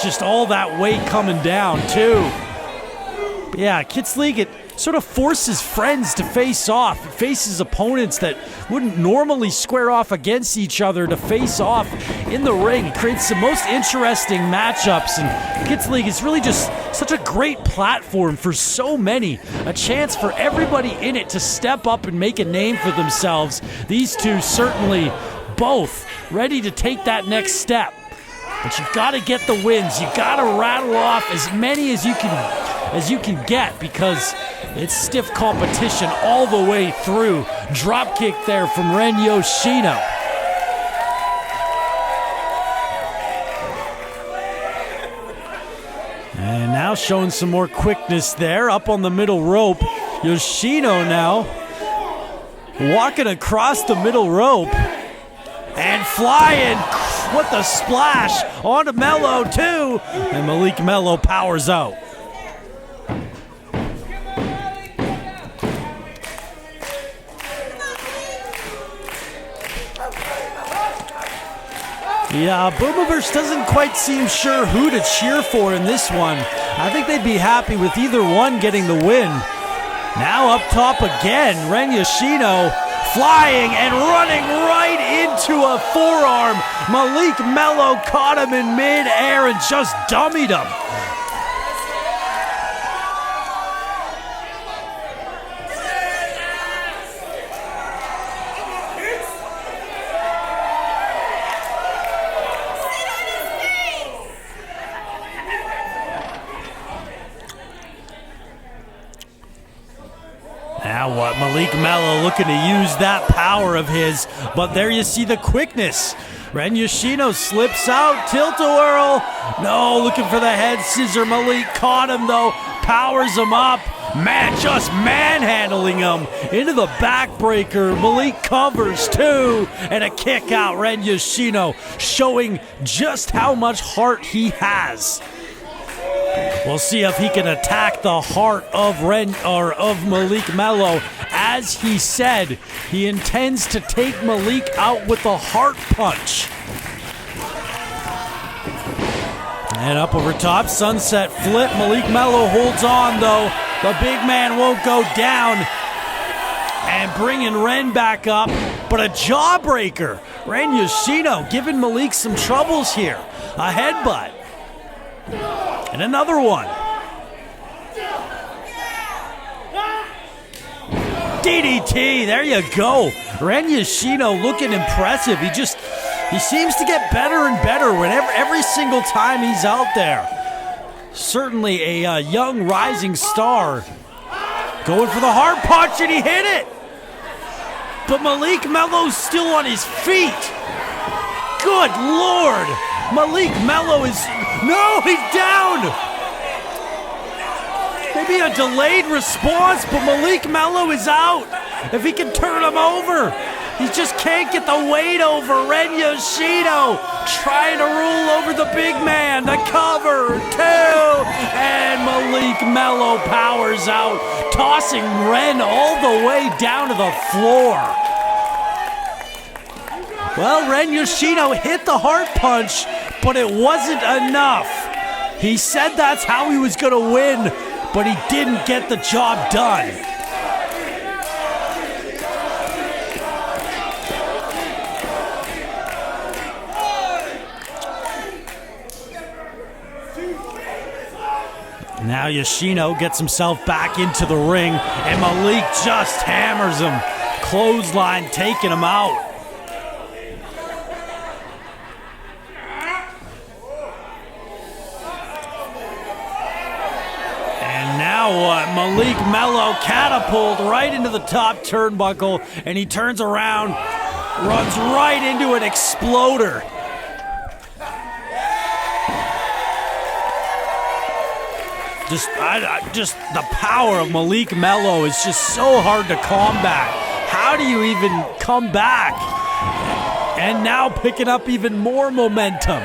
Just all that weight coming down, too. But yeah, Kids League, it sort of forces friends to face off. It faces opponents that wouldn't normally square off against each other to face off in the ring. It creates the most interesting matchups, and Kids League is really just such a great platform for so many. A chance for everybody in it to step up and make a name for themselves. These two certainly both ready to take that next step. But you've got to get the wins. You've got to rattle off as many as you can get, because it's stiff competition all the way through. Drop kick there from Ren Yoshino. And now showing some more quickness there, up on the middle rope. Yoshino now walking across the middle rope and flying. What the splash onto Melo too. And Malik Melo powers out. Yeah, Boomiverse doesn't quite seem sure who to cheer for in this one. I think they'd be happy with either one getting the win. Now up top again, Ren Yoshino flying and running right into a forearm. Malik Melo caught him in mid-air and just dummied him. what, Malik Melo looking to use that power of his, but there you see the quickness. Ren Yoshino slips out, tilt-a-whirl. No, looking for the head scissor. Malik caught him though, powers him up. Man, just manhandling him into the backbreaker. Malik covers too, and a kick out. Ren Yoshino showing just how much heart he has. We'll see if he can attack the heart of Malik Melo. As he said, he intends to take Malik out with the heart punch. And up over top, sunset flip. Malik Melo holds on though. The big man won't go down. And bringing Ren back up, but a jawbreaker. Ren Yoshino giving Malik some troubles here. A headbutt. And another one. DDT, there you go. Ren Yoshino looking impressive. He seems to get better and better whenever every single time he's out there. Certainly a young rising star. Going for the hard punch and he hit it. But Malik Melo's still on his feet. Good Lord. Malik Melo is... No, he's down. Maybe a delayed response, but Malik Melo is out. If he can turn him over. He just can't get the weight over. Ren Yoshino trying to rule over the big man. The cover, two. And Malik Melo powers out, tossing Ren all the way down to the floor. Well, Ren Yoshino hit the heart punch, but it wasn't enough. He said that's how he was going to win, but he didn't get the job done. Now Yoshino gets himself back into the ring, and Malik just hammers him. Clothesline taking him out. And now what? Malik Melo catapult right into the top turnbuckle, and he turns around, runs right into an exploder. Just the power of Malik Melo is just so hard to combat. How do you even come back? And now picking up even more momentum.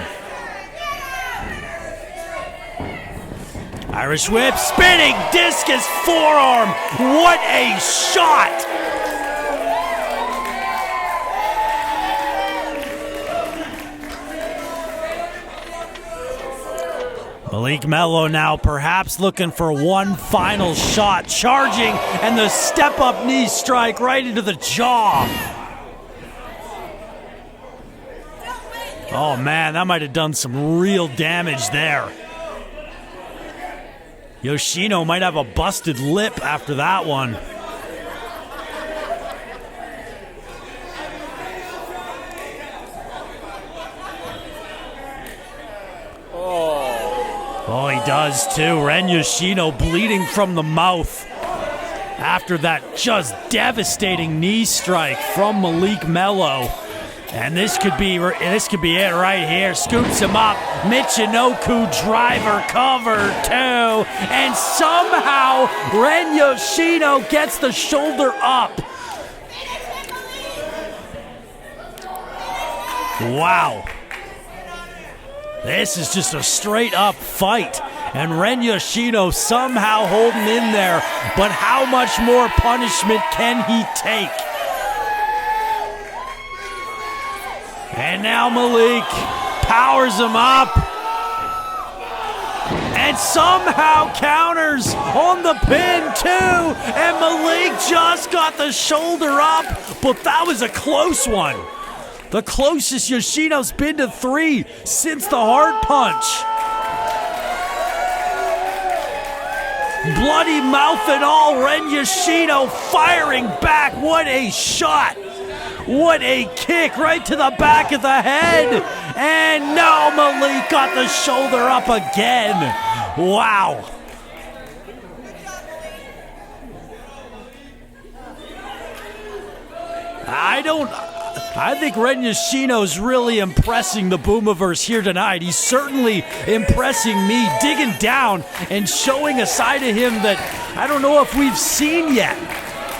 Irish whip, spinning discus forearm. What a shot! Malik Melo now perhaps looking for one final shot, charging, and the step-up knee strike right into the jaw. Oh man, that might have done some real damage there. Yoshino might have a busted lip after that one. Oh, he does too. Ren Yoshino bleeding from the mouth after that just devastating knee strike from Malik Melo. And this could be it right here. Scoops him up. Michinoku driver cover two. And somehow Ren Yoshino gets the shoulder up. Wow. This is just a straight up fight. And Ren Yoshino somehow holding in there. But how much more punishment can he take? And now Malik powers him up. And somehow counters on the pin too. And Malik just got the shoulder up. But that was a close one. The closest Yoshino's been to 3 since the heart punch. Bloody mouth and all, Ren Yoshino firing back. What a shot. What a kick right to the back of the head. And now Malik got the shoulder up again. Wow. I think Ren Yoshino's really impressing the Boomiverse here tonight. He's certainly impressing me, digging down and showing a side of him that I don't know if we've seen yet.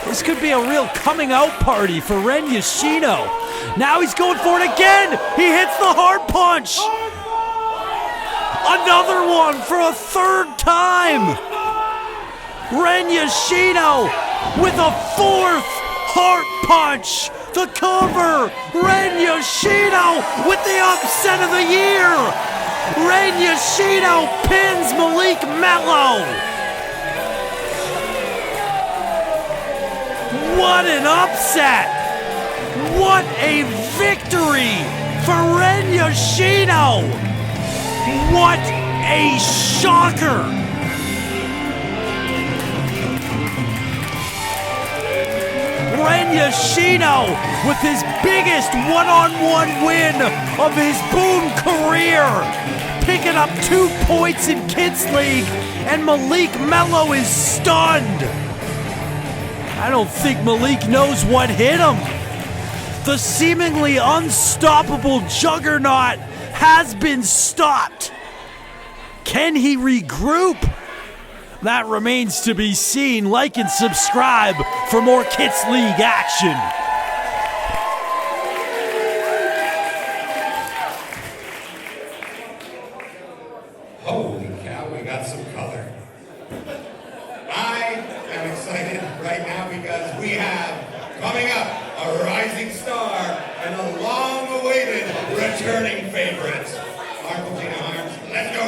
This could be a real coming out party for Ren Yoshino. Now he's going for it again. He hits the hard punch. Another one for a third time. Ren Yoshino with a fourth heart punch. The cover. Ren Yoshino with the upset of the year. Ren Yoshino pins Malik Melo. What an upset. What a victory for Ren Yoshino. What a shocker. Ren Yoshino with his biggest one-on-one win of his Boom career, picking up 2 points in Kids League, and Malik Melo is stunned. I don't think Malik knows what hit him. The seemingly unstoppable juggernaut has been stopped. Can he regroup? That remains to be seen. Like and subscribe for more Kids League action. Holy cow, we got some color. I am excited right now because we have coming up a rising star and a long-awaited returning favorite. Argentina Arms, let's go.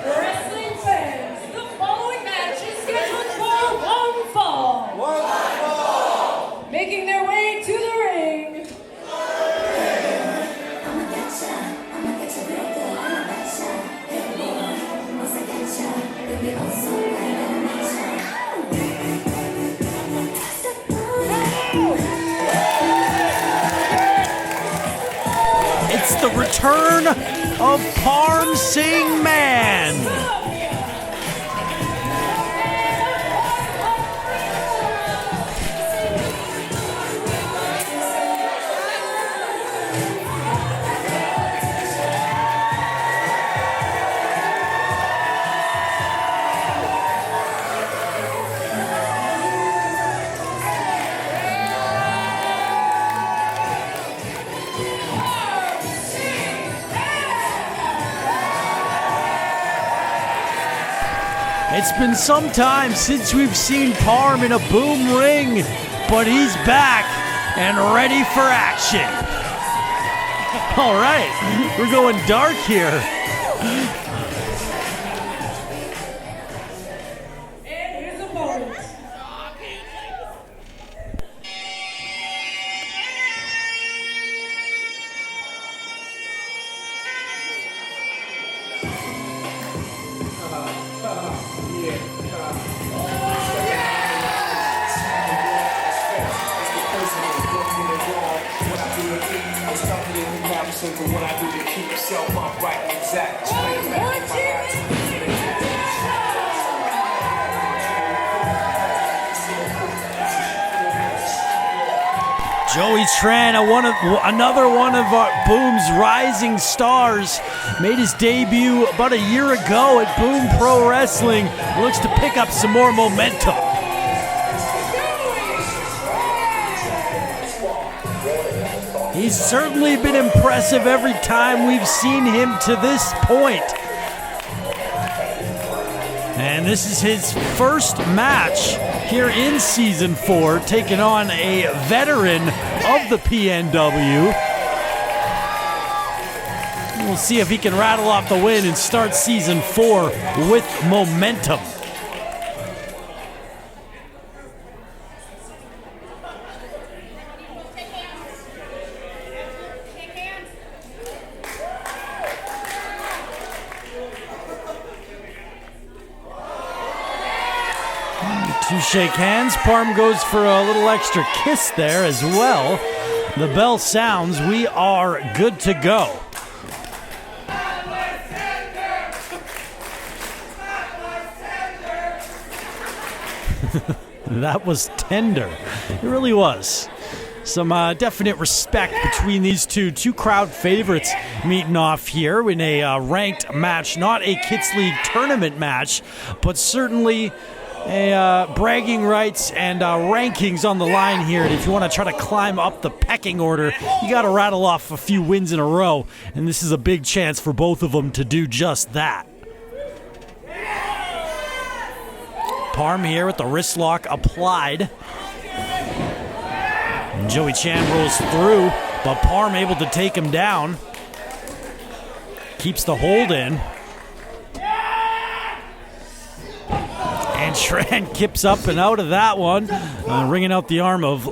Wrestling fans, the following match is scheduled for one fall. One fall. Making their way to the ring. It's the return of Parm Singh Mann. It's been some time since we've seen Parm in a Boom ring, but he's back and ready for action. All right, we're going dark here. And his opponent. What I do to keep yourself upright and exact. Straight back in my eyes. Joey Tran, another one of our Boom's rising stars, made his debut about a year ago at Boom Pro Wrestling. Looks to pick up some more momentum. He's certainly been impressive every time we've seen him to this point. And this is his first match here in Season 4, taking on a veteran of the PNW. We'll see if he can rattle off the win and start Season 4 with momentum. To shake hands, Parm goes for a little extra kiss there as well. The bell sounds, we are good to go. That was tender. It really was. Some definite respect between these two crowd favorites meeting off here in a ranked match. Not a Kids League tournament match, but certainly a bragging rights and rankings on the line here. And if you want to try to climb up the pecking order, you got to rattle off a few wins in a row. And this is a big chance for both of them to do just that. Parm here with the wrist lock applied. And Joey Chan rolls through, but Parm able to take him down. Keeps the hold in. And Tran kips up and out of that one, wringing out the arm of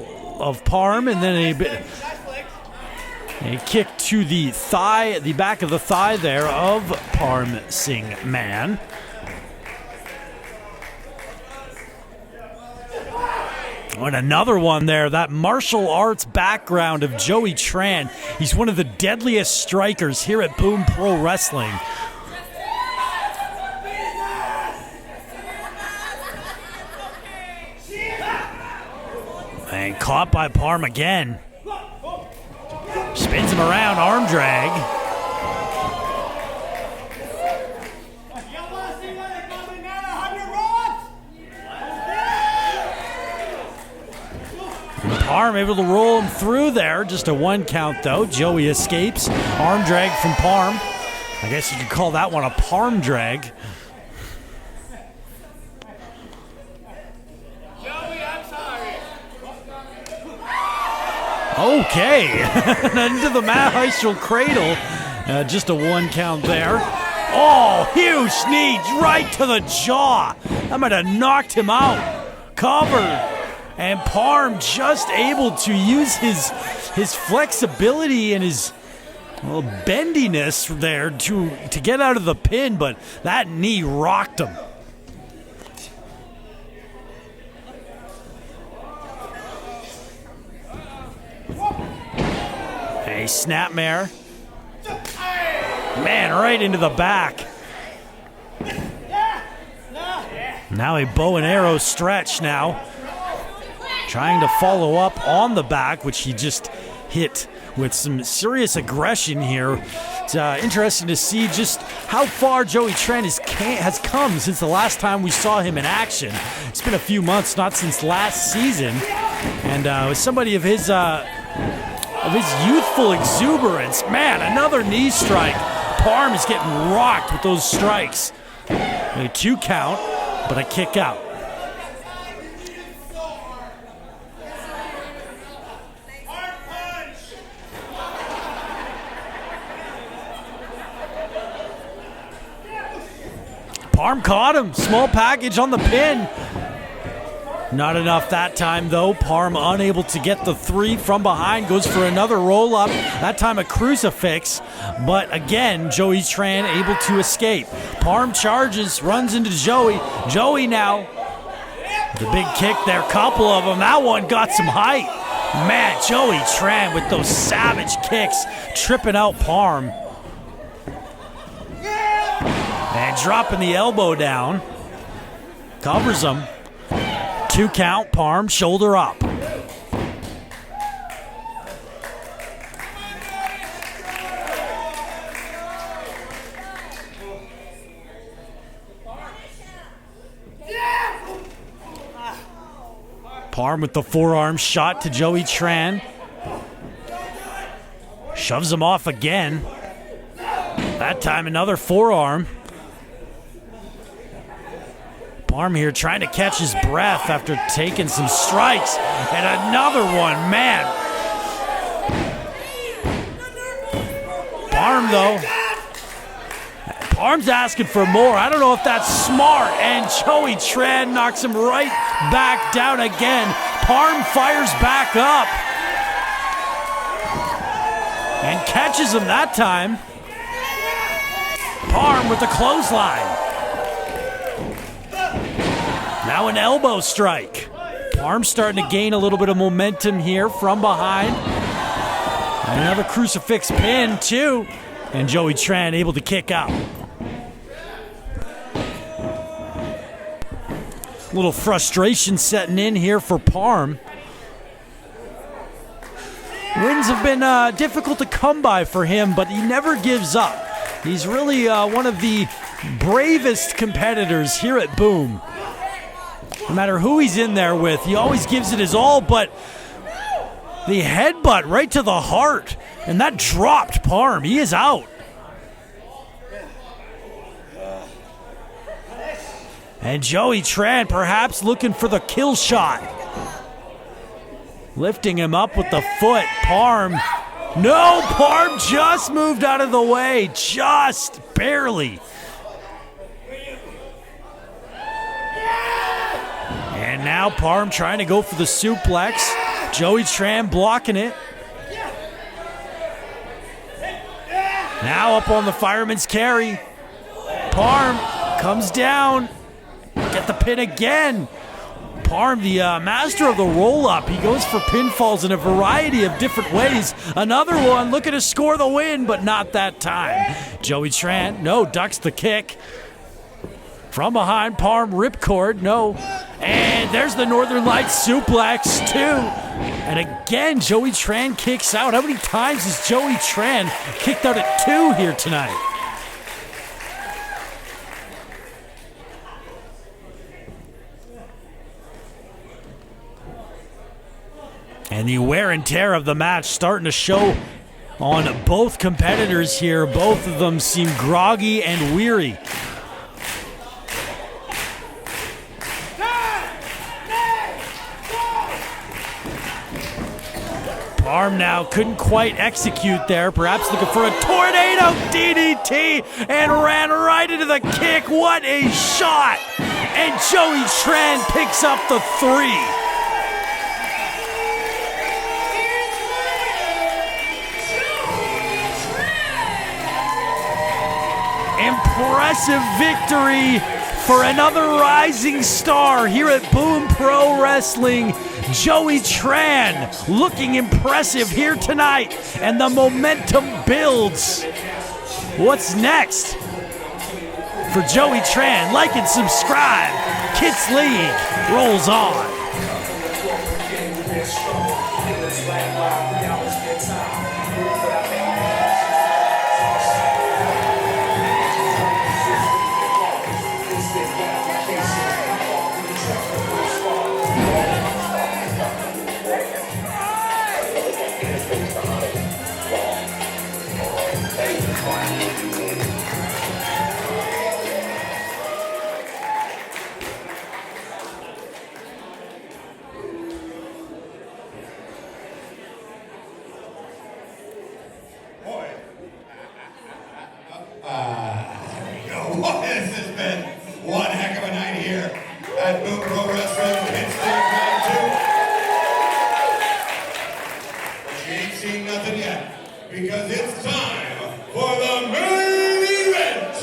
Parm, and then a kick to the thigh, the back of the thigh there of Parm Singh Mann. And another one there, that martial arts background of Joey Tran. He's one of the deadliest strikers here at Boom Pro Wrestling. And caught by Parm again. Spins him around, arm drag. And Parm able to roll him through there. Just a 1 count though. Joey escapes. Arm drag from Parm. I guess you could call that one a Parm drag. Okay, into the Mahishal cradle. Just a 1 count there. Oh, huge knee right to the jaw. That might have knocked him out. Covered. And Parm just able to use his flexibility and his bendiness there to get out of the pin, but that knee rocked him. A snapmare. Man, right into the back. Now a bow and arrow stretch now. Trying to follow up on the back, which he just hit with some serious aggression here. It's interesting to see just how far Joey Tran has come since the last time we saw him in action. It's been a few months, not since last season. And with somebody of his youthful exuberance, man, another knee strike. Parm is getting rocked with those strikes. A 2 count, but a kick out. Parm caught him. Small package on the pin. Not enough that time, though. Parm unable to get the 3 from behind. Goes for another roll-up. That time a crucifix. But again, Joey Tran able to escape. Parm charges, runs into Joey. Joey now. The big kick there. Couple of them. That one got some height. Man, Joey Tran with those savage kicks. Tripping out Parm. And dropping the elbow down. Covers him. 2 count, Parm, shoulder up. Parm with the forearm shot to Joey Tran. Shoves him off again. That time another forearm. Parm here trying to catch his breath after taking some strikes. And another one, man. Parm, though. Parm's asking for more. I don't know if that's smart. And Joey Tran knocks him right back down again. Parm fires back up. And catches him that time. Parm with the clothesline. Now an elbow strike. Parm starting to gain a little bit of momentum here from behind. And another crucifix pin, too. And Joey Tran able to kick out. A little frustration setting in here for Parm. Wins have been difficult to come by for him, but he never gives up. He's really one of the bravest competitors here at Boom. No matter who he's in there with, he always gives it his all, but the headbutt right to the heart, and that dropped Parm. He is out. And Joey Tran perhaps looking for the kill shot. Lifting him up with the foot. Parm. No, Parm just moved out of the way. Just barely. And now Parm trying to go for the suplex. Joey Tran blocking it. Now up on the fireman's carry. Parm comes down. Get the pin again. Parm, the master of the roll-up. He goes for pinfalls in a variety of different ways. Another one looking to score the win, but not that time. Joey Tran, no, ducks the kick. From behind, Parm ripcord, no. And there's the Northern Lights suplex, too. And again, Joey Tran kicks out. How many times has Joey Tran kicked out at 2 here tonight? And the wear and tear of the match starting to show on both competitors here. Both of them seem groggy and weary. Parm now couldn't quite execute there. Perhaps looking for a tornado DDT and ran right into the kick. What a shot! And Joey Tran picks up the 3. Impressive victory for another rising star here at Boom Pro Wrestling. Joey Tran looking impressive here tonight, and the momentum builds. What's next for Joey Tran? Like and subscribe. Kids League rolls on. This has been one heck of a night here at Boom Pro Wrestling Kids League 2. But you ain't seen nothing yet, because it's time for the main event.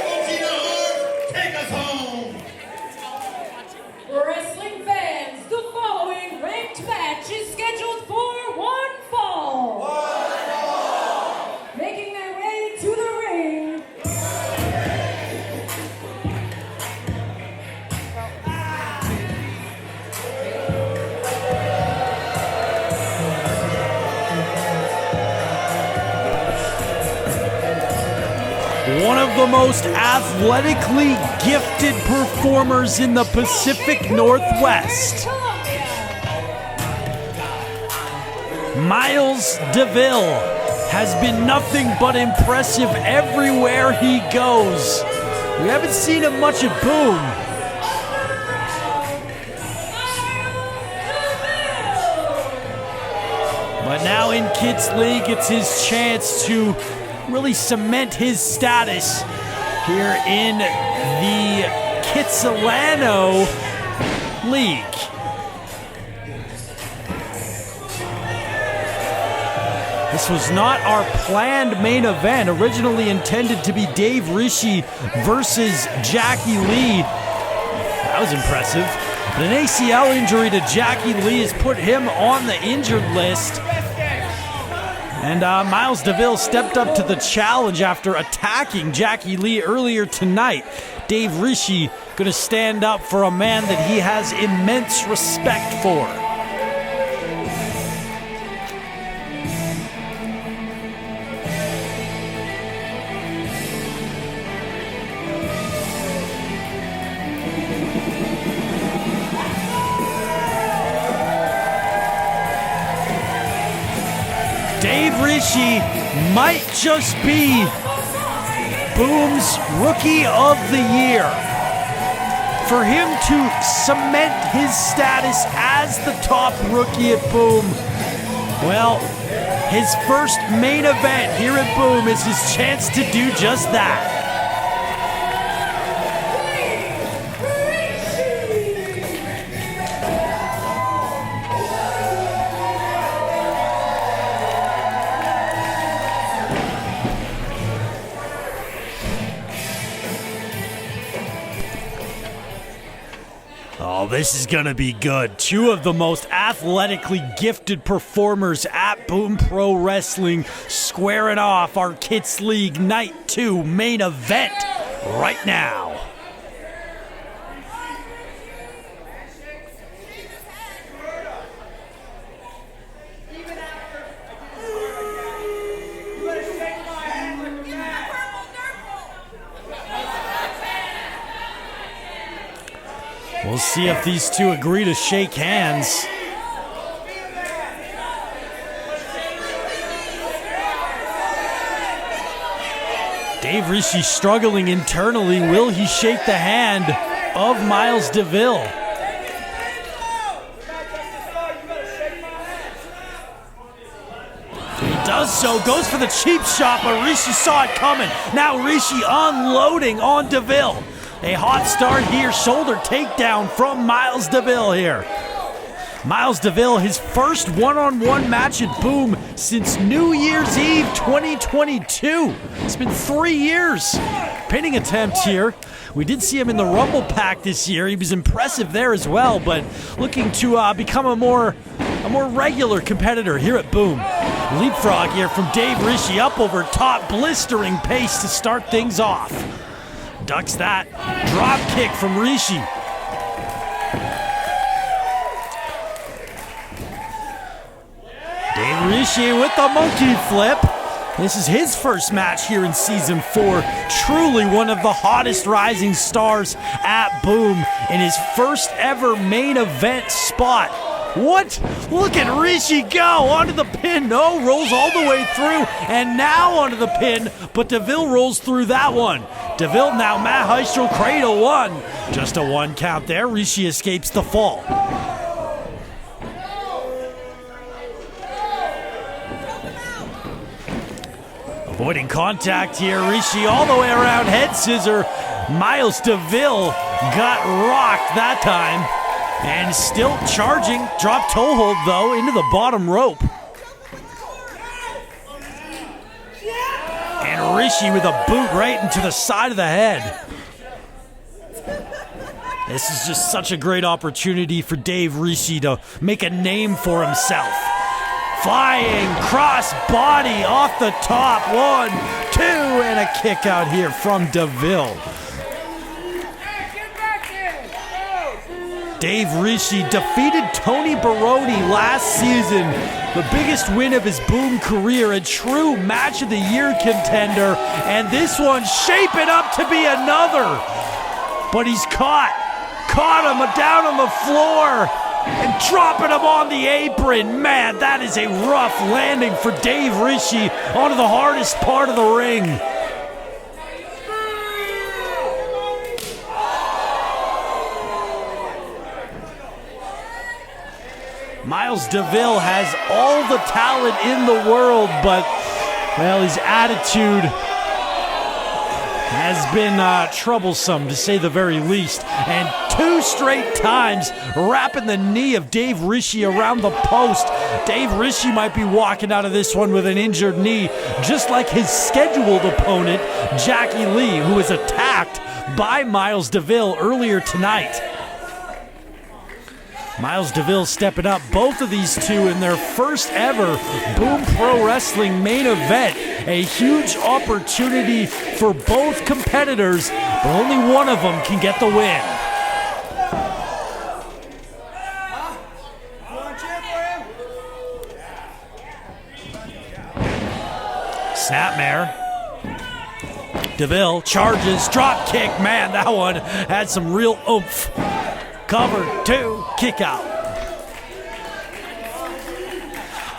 Yoshino, take us home. Wrestling fans, the following ranked match is scheduled for one fall. Making their way to the ring. One of the most athletically gifted performers in the Pacific Northwest. Miles Deville has been nothing but impressive everywhere he goes. We haven't seen him much at Boom. But now in Kids League, it's his chance to really cement his status here in the Kitsilano League. This was not our planned main event, originally intended to be Dave Rishi versus Jackie Lee. That was impressive. But an ACL injury to Jackie Lee has put him on the injured list. And Miles Deville stepped up to the challenge after attacking Jackie Lee earlier tonight. Dave Rishi going to stand up for a man that he has immense respect for. Dave Rishi might just be Boom's Rookie of the Year. For him to cement his status as the top rookie at Boom, well, his first main event here at Boom is his chance to do just that. Oh, this is gonna be good. Two of the most athletically gifted performers at Boom Pro Wrestling squaring off our Kids League Night 2 main event right now. We'll see if these two agree to shake hands. Dave Rishi struggling internally. Will he shake the hand of Miles Deville? He does so, goes for the cheap shot, but Rishi saw it coming. Now Rishi unloading on Deville. A hot start here, shoulder takedown from Miles Deville here. Miles Deville, his first one-on-one match at Boom since New Year's Eve 2022. It's been 3 years. Pinning attempt here. We did see him in the Rumble Pack this year. He was impressive there as well, but looking to become a more regular competitor here at Boom. Leapfrog here from Dave Rishi, up over top, blistering pace to start things off. Ducks that. Drop kick from Rishi. Dave Rishi with the monkey flip. This is his first match here in Season 4. Truly one of the hottest rising stars at Boom in his first ever main event spot. What? Look at Rishi go onto the pin. No, rolls all the way through, and now onto the pin, but Deville rolls through that one. Deville now Matt Heistral cradle one. Just a 1 count there. Rishi escapes the fall. Avoiding contact here. Rishi all the way around, head scissor. Miles Deville got rocked that time. And still charging. Drop toe hold, though, into the bottom rope. And Rishi with a boot right into the side of the head. This is just such a great opportunity for Dave Rishi to make a name for himself. Flying cross body off the top. 1, 2, and a kick out here from Deville. Dave Rishi defeated Tony Baroni last season, the biggest win of his Boom career, a true match of the year contender, and this one's shaping up to be another. But he's caught him down on the floor and dropping him on the apron. Man, that is a rough landing for Dave Rishi onto the hardest part of the ring. Miles Deville has all the talent in the world, but, well, his attitude has been troublesome, to say the very least. And 2 straight times wrapping the knee of Dave Rishi around the post. Dave Rishi might be walking out of this one with an injured knee, just like his scheduled opponent, Jackie Lee, who was attacked by Miles Deville earlier tonight. Miles Deville stepping up, both of these two in their first ever Boom Pro Wrestling main event. A huge opportunity for both competitors, but only one of them can get the win. Snapmare. Deville charges, drop kick. Man, that one had some real oomph. Cover 2, kick out.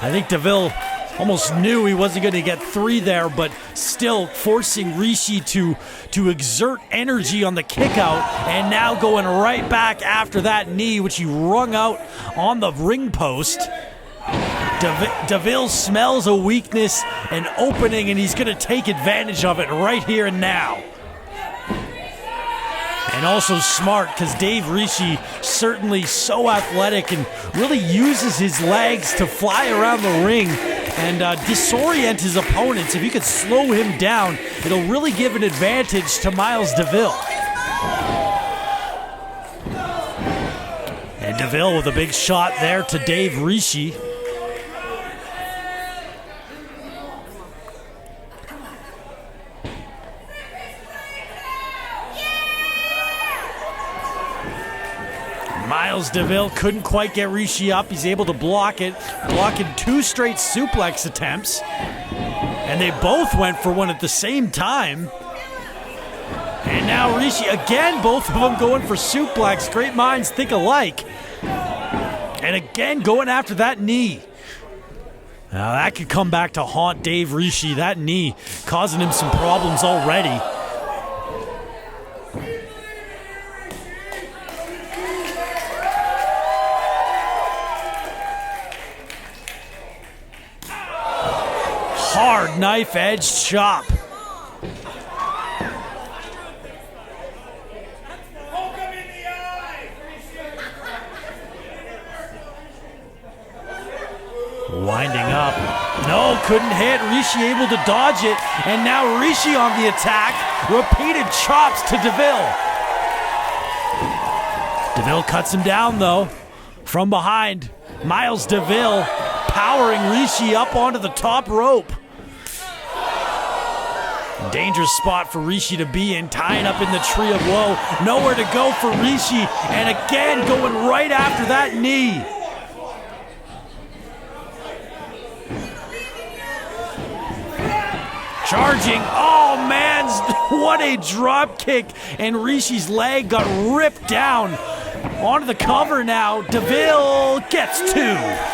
I think Deville Almost knew he wasn't going to get 3 there, but still forcing Rishi to exert energy on the kick out, and now going right back after that knee, which he wrung out on the ring post. Deville smells a weakness, an opening, and he's going to take advantage of it right here and now. And also smart, because Dave Rishi, certainly so athletic and really uses his legs to fly around the ring and disorient his opponents. If you could slow him down, it'll really give an advantage to Miles Deville. And Deville with a big shot there to Dave Rishi. Miles Deville couldn't quite get Rishi up. He's able to block it, blocking 2 straight suplex attempts. And they both went for one at the same time. And now Rishi, again, both of them going for suplex. Great minds think alike. And again, going after that knee. Now that could come back to haunt Dave Rishi. That knee causing him some problems already. Hard knife edge chop. Winding up. No, couldn't hit. Rishi able to dodge it. And now Rishi on the attack. Repeated chops to Deville. Deville cuts him down though. From behind, Miles Deville powering Rishi up onto the top rope. Dangerous spot for Rishi to be in, tying up in the tree of woe. Nowhere to go for Rishi, and again going right after that knee. Charging, oh man, what a drop kick, and Rishi's leg got ripped down. Onto the cover now, Deville gets 2.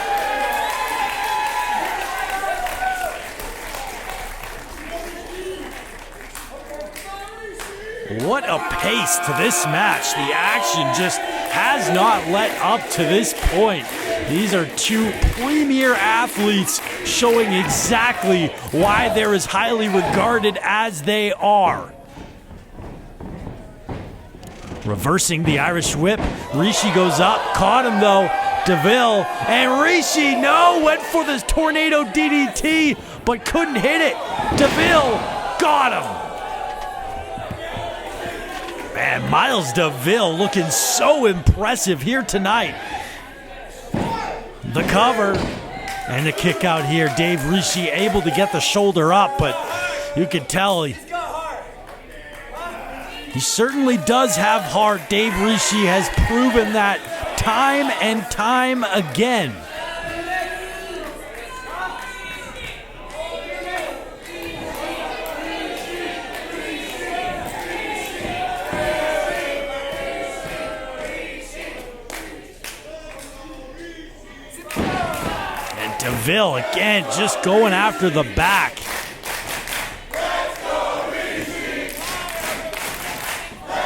What a pace to this match. The action just has not let up to this point. These are 2 premier athletes showing exactly why they're as highly regarded as they are. Reversing the Irish whip. Rishi goes up, caught him though. Deville, and Rishi, no, went for this tornado DDT, but couldn't hit it. Deville got him. Man, Miles Deville looking so impressive here tonight. The cover and the kick out here. Dave Rishi able to get the shoulder up, but you can tell he certainly does have heart. Dave Rishi has proven that time and time again. Deville again just going after the back.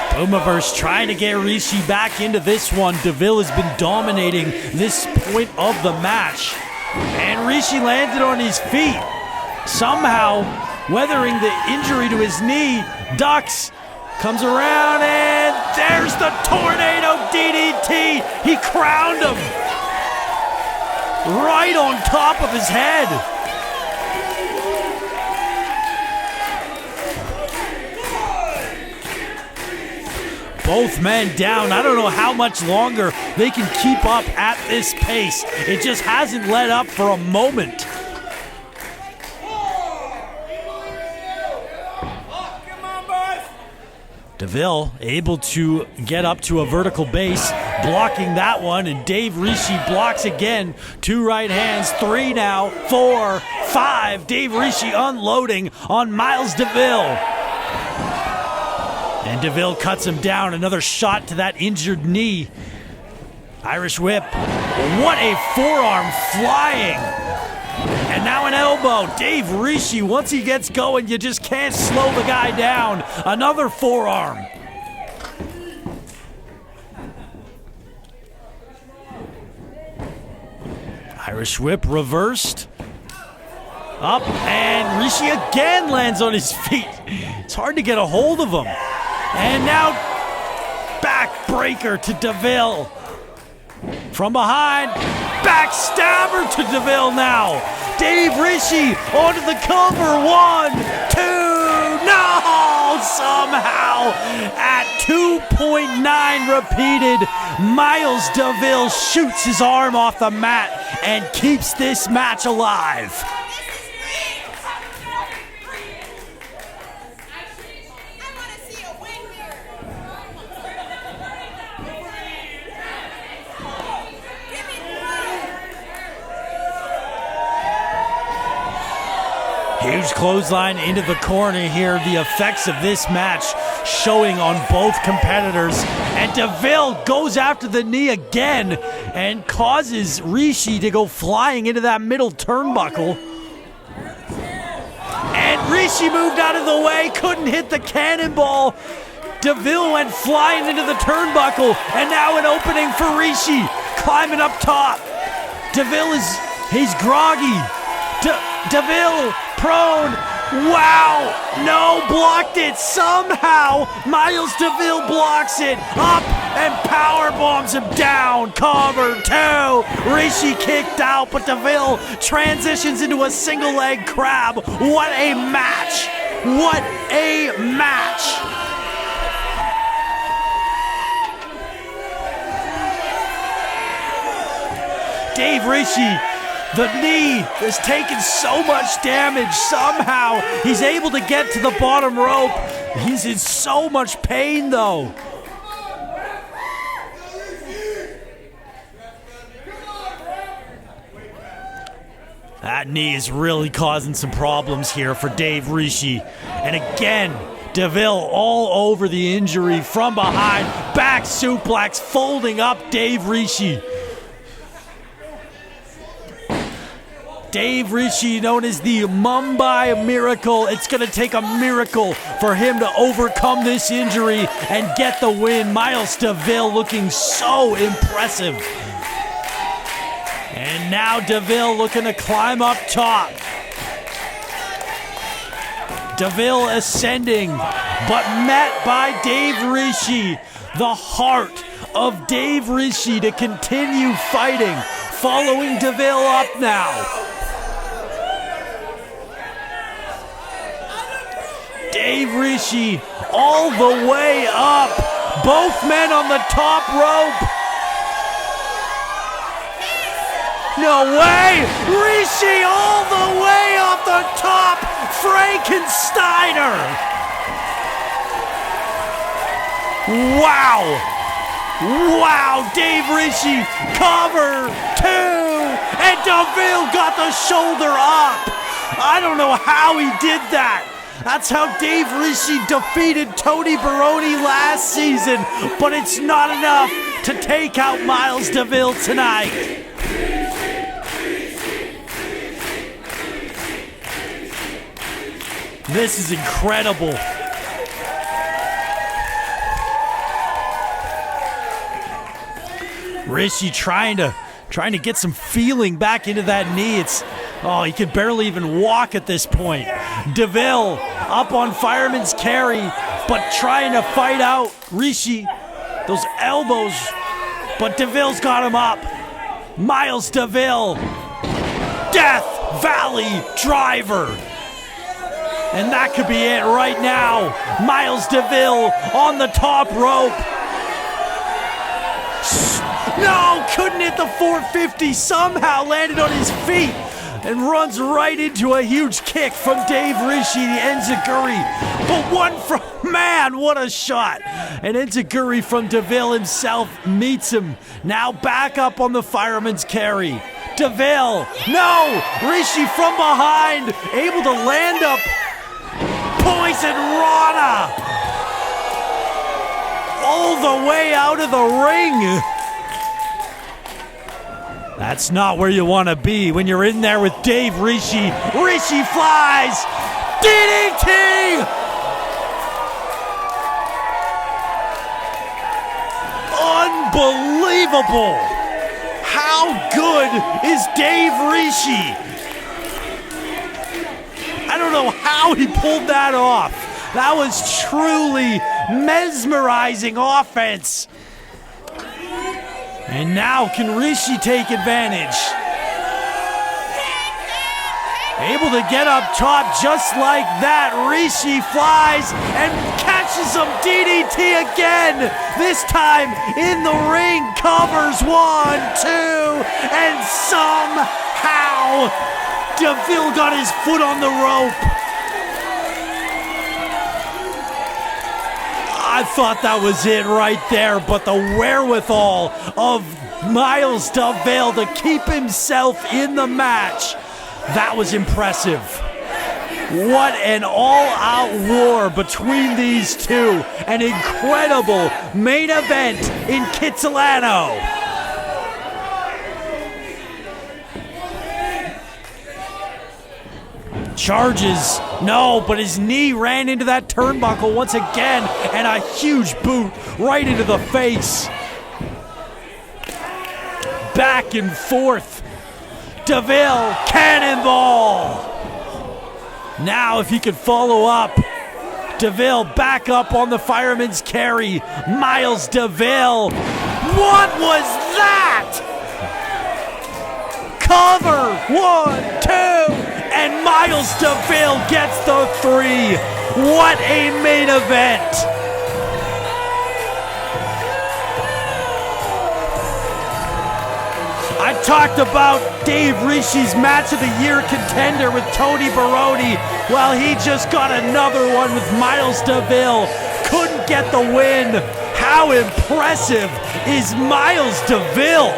Boomaverse trying to get Rishi back into this one. Deville has been dominating this point of the match. And Rishi landed on his feet. Somehow weathering the injury to his knee. Ducks. Comes around and there's the tornado DDT. He crowned him. Right on top of his head. Both men down. I don't know how much longer they can keep up at this pace. It just hasn't let up for a moment. Deville able to get up to a vertical base, blocking that one, and Dave Rishi blocks again. 2 right hands, 3 now, 4, 5. Dave Rishi unloading on Miles Deville. And Deville cuts him down. Another shot to that injured knee. Irish whip. What a forearm flying. And now Now an elbow. Dave Rishi, once he gets going, you just can't slow the guy down. Another forearm. Irish whip reversed. Up, and Rishi again lands on his feet. It's hard to get a hold of him. And now, backbreaker to Deville. From behind, backstabber to Deville now. Dave Rishi onto the cover. 1, 2, no! Somehow, at 2.9 repeated, Miles Deville shoots his arm off the mat and keeps this match alive. Huge clothesline into the corner here. The effects of this match showing on both competitors. And Deville goes after the knee again and causes Rishi to go flying into that middle turnbuckle. And Rishi moved out of the way, couldn't hit the cannonball. Deville went flying into the turnbuckle, and now an opening for Rishi, climbing up top. Deville he's groggy. Deville prone. Wow, no, blocked it somehow. Miles Deville blocks it up and power bombs him down. Cover 2. Rishi kicked out, but Deville transitions into a single leg crab. What a match. What a match. Dave Rishi, the knee has taken so much damage. Somehow he's able to get to the bottom rope. He's in so much pain though. That knee is really causing some problems here for Dave Rishi. And again, Deville all over the injury from behind. Back suplex, folding up Dave Rishi. Dave Rishi, known as the Mumbai Miracle. It's going to take a miracle for him to overcome this injury and get the win. Miles Deville looking so impressive. And now Deville looking to climb up top. Deville ascending, but met by Dave Rishi. The heart of Dave Rishi to continue fighting, following Deville up now. Dave Rishi all the way up. Both men on the top rope. No way! Rishi all the way off the top. Frankensteiner. Wow. Wow, Dave Rishi, cover 2. And Deville got the shoulder up. I don't know how he did that. That's how Dave Rishi defeated Tony Baroni last season, but it's not enough to take out Miles Deville tonight. This is incredible. Rishi trying to get some feeling back into that knee. He can barely even walk at this point. Deville up on fireman's carry, but trying to fight out Rishi. Those elbows, but Deville's got him up. Miles Deville, Death Valley Driver. And that could be it right now. Miles Deville on the top rope. No, couldn't hit the 450. Somehow landed on his feet and runs right into a huge kick from Dave Rishi, the enziguri. But one from Mann, what a shot. And enziguri from Deville himself meets him. Now back up on the fireman's carry. Deville, no! Rishi from behind, able to land up. Poison Rana! All the way out of the ring. That's not where you want to be when you're in there with Dave Rishi. Rishi flies! DDT! Unbelievable! How good is Dave Rishi? I don't know how he pulled that off. That was truly mesmerizing offense. And now can Rishi take advantage? Able to get up top just like that. Rishi flies and catches some DDT again. This time in the ring, covers 1, 2, and somehow Deville got his foot on the rope. I thought that was it right there, but the wherewithal of Miles Deville to keep himself in the match, that was impressive. What an all-out war between these two. An incredible main event in Kitsilano. Charges, no, but his knee ran into that turnbuckle once again, and a huge boot right into the face. Back and forth. Deville, cannonball. Now if he could follow up. Deville back up on the fireman's carry. Miles Deville. What was that? Cover, 1, 2, and Miles Deville gets the 3. What a main event. I talked about Dave Rishi's match of the year contender with Tony Baroni. Well, he just got another one with Miles Deville. Couldn't get the win. How impressive is Miles Deville?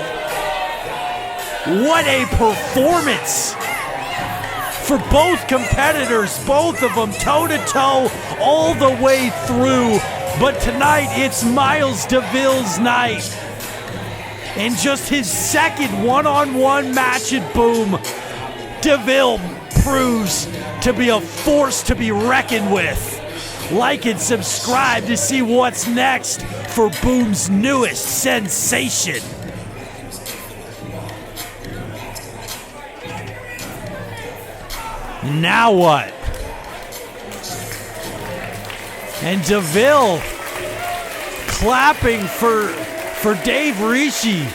What a performance for both competitors, both of them toe-to-toe all the way through. But tonight, it's Miles Deville's night. In just his second one-on-one match at Boom, Deville proves to be a force to be reckoned with. Like and subscribe to see what's next for Boom's newest sensation. Now what? And Deville clapping for Dave Rishi,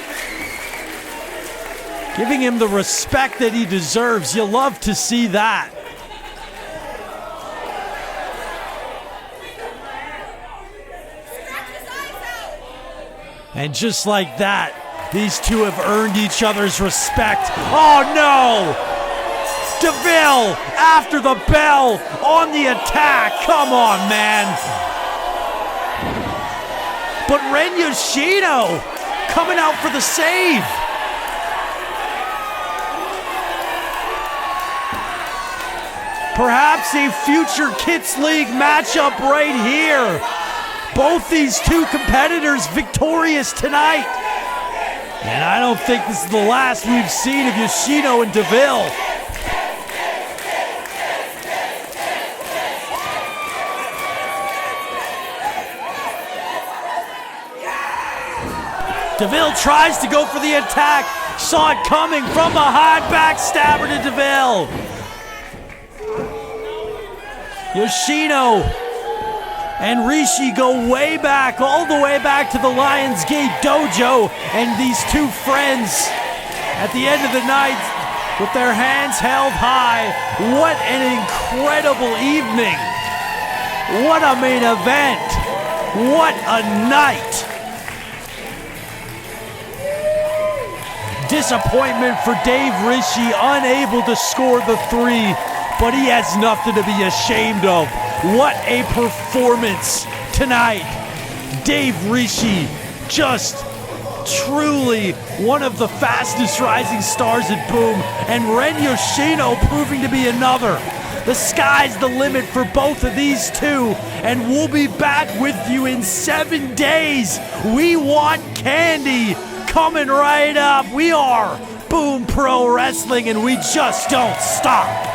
giving him the respect that he deserves. You love to see that. And just like that, these two have earned each other's respect. Oh no! Deville after the bell on the attack. Come on, man. But Yoshino coming out for the save. Perhaps a future Kids League matchup right here. Both these two competitors victorious tonight. And I don't think this is the last we've seen of Yoshino and Deville. Deville tries to go for the attack. Saw it coming from behind. Backstabber to Deville. Yoshino and Rishi go way back, all the way back to the Lions Gate Dojo. And these two friends at the end of the night with their hands held high. What an incredible evening. What a main event. What a night. Disappointment for Dave Rishi, unable to score the 3, but he has nothing to be ashamed of. What a performance tonight. Dave Rishi, just truly one of the fastest rising stars at Boom, and Yoshino proving to be another. The sky's the limit for both of these two, and we'll be back with you in 7 days. We want candy. Coming right up, we are Boom Pro Wrestling, and we just don't stop.